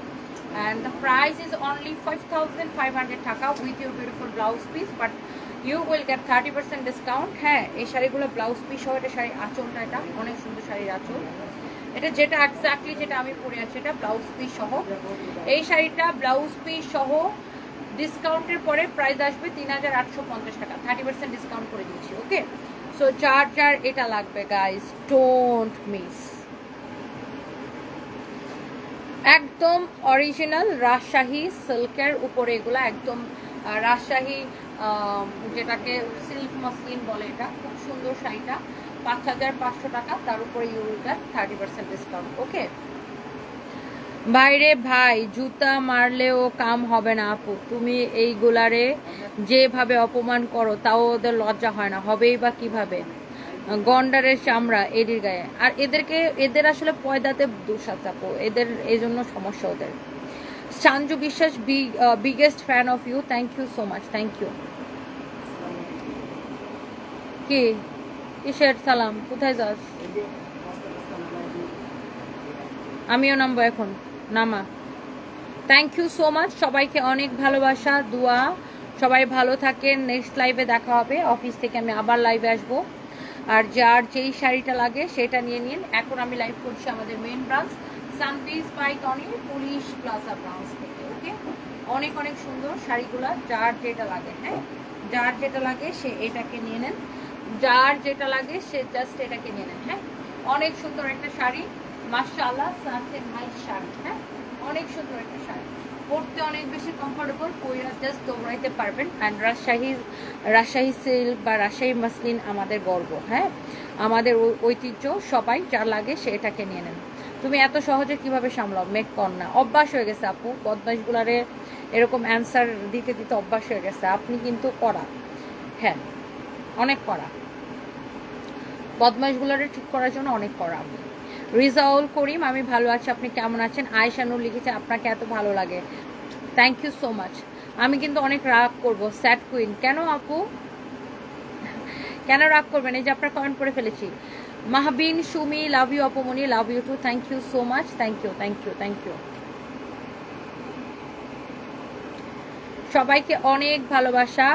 and the price is only 5,500 টাকা with your beautiful blouse piece, but you will get 30% discount. হ্যাঁ, এই শাড়িগুলো ব্লাউজ পিস সহ, এটা শাড়ির আঁচলটা, এটা অনেক সুন্দর শাড়ির আঁচল। এটা যেটা এক্স্যাক্টলি যেটা আমি পরে আছি এটা ব্লাউজ পিস সহ। এই শাড়িটা ব্লাউজ পিস সহ ডিসকাউন্টের পরে প্রাইস আসবে 3,850 টাকা, 30% ডিসকাউন্ট করে দিচ্ছি। ওকে, সো যার যার এটা লাগবে গাইস, ডোন্ট মিস। একদম অরিজিনাল রাজশাহী সিল্কের উপরে এগুলা, একদম রাজশাহী যেটাকে সিল্ক মসলিন বলে, এটা খুব সুন্দর শাড়িটা, 5,500 টাকা, তার উপরে ইউ উইল গেট 30% ডিসকাউন্ট। ওকে, বাইরে ভাই জুতা মারলেও কাম হবে না আপু, তুমি এইগুলারে যেভাবে অপমান করো তাও ওদের লজ্জা হয় না, হবেই বা কিভাবে? গন্ডারের চামড়া এদির গায়ে, আর এদের আসলে পয়দাতে দোষ আছে আপু, এদের এই জন্য সমস্যা ওদের। Sanju Biswas, biggest fan of you, thank you so much, thank you. কি কিসের সালাম, কোথায় যাস? আমিও নামবো এখন, নামা। থ্যাংক ইউ সো মাচ, সবাইকে অনেক ভালোবাসা, দোয়া, সবাই ভালো থাকেন। নেক্সট লাইভে দেখা হবে, অফিস থেকে আমি আবার লাইভে আসবো। আর যার যেই শাড়িটা লাগে সেটা নিয়ে নিন। এখন আমি লাইভ করছি আমাদের main branch Sunpeace by Tony police plaza branch থেকে। ওকে, অনেক অনেক সুন্দর শাড়িগুলা, যার যেটা লাগে, হ্যাঁ যার যেটা লাগে সে এটাকে নিয়ে নেন, যার যেটা লাগে সে জাস্ট এটাকে নিয়ে নেন। হ্যাঁ, অনেক সুন্দর একটা শাড়ি, মাশাআল্লাহ, সাথে নাইস শাড়ি। হ্যাঁ, অনেক সুন্দর একটা শাড়ি, পরতে অনেক বেশি কমফোর্টেবল, পরে জাস্ট দৌড়াইতে পারবেন। অ্যান্ড রাজশাহী সিল্ক বা রাজশাহী মাসলিন আমাদের গর্ব। হ্যাঁ, আমাদের ঐতিহ্য, সবাই যার লাগে সে এটাকে নিয়ে নেন। তুমি এত সহজে কিভাবে সামলাও? মেক কর না, অভ্যাস হয়ে গেছে আপু, বদমাইশগুলারে এরকম অ্যান্সার দিতে দিতে অভ্যাস হয়ে গেছে। আপনি কিন্তু কড়া, হ্যাঁ অনেক কড়া, বদমাইশগুলারে ঠিক করার জন্য অনেক কড়া। রিজাউল করিম, আমি ভালো আছি, আপনি কেমন আছেন? আয়েশানুর লিখেছে আপনাকে এত ভালো লাগে, থ্যাংক ইউ সো মাচ। আমি কিন্তু অনেক রাগ করব, স্যাড কুইন। কেন আপু, কেন রাগ করবেন? এই যে আপনার কমেন্ট করে ফেলেছি। মাহবিন সুমি, লাভ ইউ অপমনি, love you too, thank you so much, thank you, thank you, thank you. সবাইকে অনেক ভালোবাসা।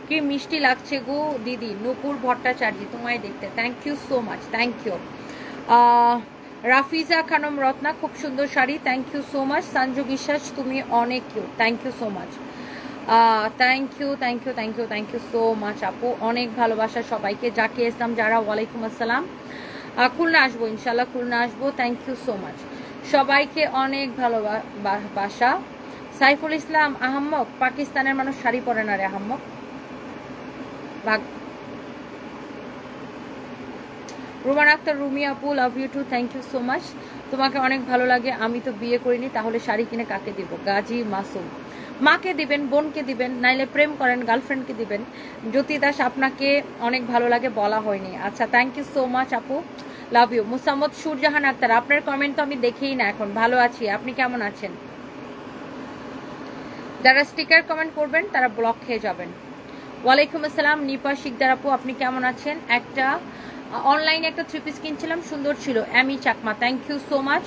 কি মিষ্টি লাগছে গো দিদি, নূপুর ভট্টাচার্য, তোমায় দেখতে, thank you so much, thank you. Rafiza Khanam Ratna, খুব সুন্দর sari, thank you so much. Sanju Biswas, তুমি অনেক cute, thank you so much, thank you, thank you, thank you, thank you so much আপু, অনেক ভালোবাসা সবাইকে। জাকি ইসলাম যারা, ওয়ালাইকুম আসসালাম। খুলনা আসবো ইনশাল্লাহ, খুলনা আসবো, থ্যাংক ইউ সো মাচ, সবাইকে অনেক ভালোবাসা। সাইফুল ইসলাম আহম্মক, পাকিস্তানের মানুষ শাড়ি পরে না রে আহম্মক, ভাগ। রুমান আক্তার, রুমি আপু, love you too, thank you so much, তোমাকে অনেক ভালো লাগে। আমি তো বিয়ে করিনি, তাহলে শাড়ি কিনে কাকে দিব? গাজী মাসুম, মাকে দিবেন, বোনকে দিবেন, নাইলে প্রেম করেন গার্লফ্রেন্ডকে দিবেন। জ্যোতি দাস, আপনাকে অনেক ভালো লাগে, বলা হয়নি। আচ্ছা, থ্যাংক ইউ সো মাচ আপু, লাভ ইউ। মুসাম্মদ সুরজাহান আক্তার, আপনার কমেন্ট তো আমি দেখেই না এখন, ভালো আছি, আপনি কেমন আছেন? যারা স্টিকার কমেন্ট করবেন তারা ব্লক খেয়ে যাবেন। ওয়ালাইকুম আসসালাম নিপা শিকদার আপু, আপনি কেমন আছেন? একটা অনলাইনে একটা 3 পিস কিনছিলাম, সুন্দর ছিল, Emi Chakma, thank you so much.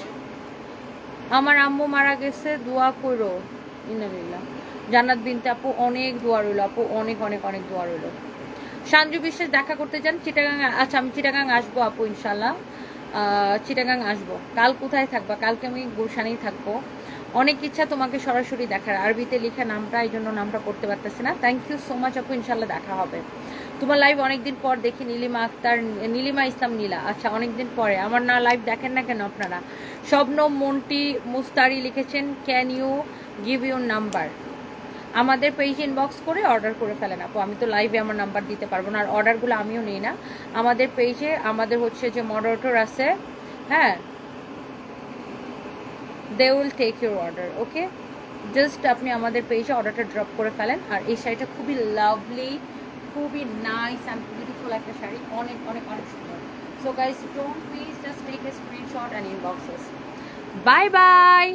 আমার আম্মু মারা গেছে, দোয়া করো। ইন্নালিল্লাহ। জান্নাত বিনতে আপু, অনেক দোয়া রইল আপু, অনেক অনেক অনেক দোয়া রইল। সঞ্জু বিশ্বাস, দেখা করতে চান চিটাগাং? আচ্ছা, আমি চিটাগাং আসবো আপু ইনশাল্লাহ, চিটাগাং আসবো। কাল কোথায় থাকবা? কালকে আমি গুলশানেই থাকবো। অনেক ইচ্ছা তোমাকে সরাসরি দেখার, আরবিতে লেখা নামটা, এই জন্য নামটা পড়তে পারতেছি না। থ্যাংক ইউ সো মাচ আপু, ইনশাল্লাহ দেখা হবে। তোমার লাইভ অনেকদিন পর দেখি। নীলিমা আক্তার, নীলিমা ইসলাম নীলা, আচ্ছা অনেকদিন পরে। আমার না লাইভ দেখেন না কেন আপনারা? শবনম মন্টি মুস্তারি লিখেছেন, can you give your number? আমাদের পেজ ইনবক্স করে অর্ডার করে ফেলেন আপু, আমি তো লাইভে আমার নাম্বার দিতে পারবো না, আর অর্ডারগুলো আমিও নিই না। আমাদের পেজে আমাদের হচ্ছে যে মডারেটর আছে, হ্যাঁ, they will take your order. Okay, just আপনি আমাদের পেজে অর্ডারটা ড্রপ করে ফেলেন। আর এই শাড়িটা খুবই লাভলি, খুবই নাইস অ্যান্ড বিউটিফুল একটা শাড়ি, অনেক অনেক অনেক সুন্দর। So guys, don't please just take a screenshot and inbox us. Bye by.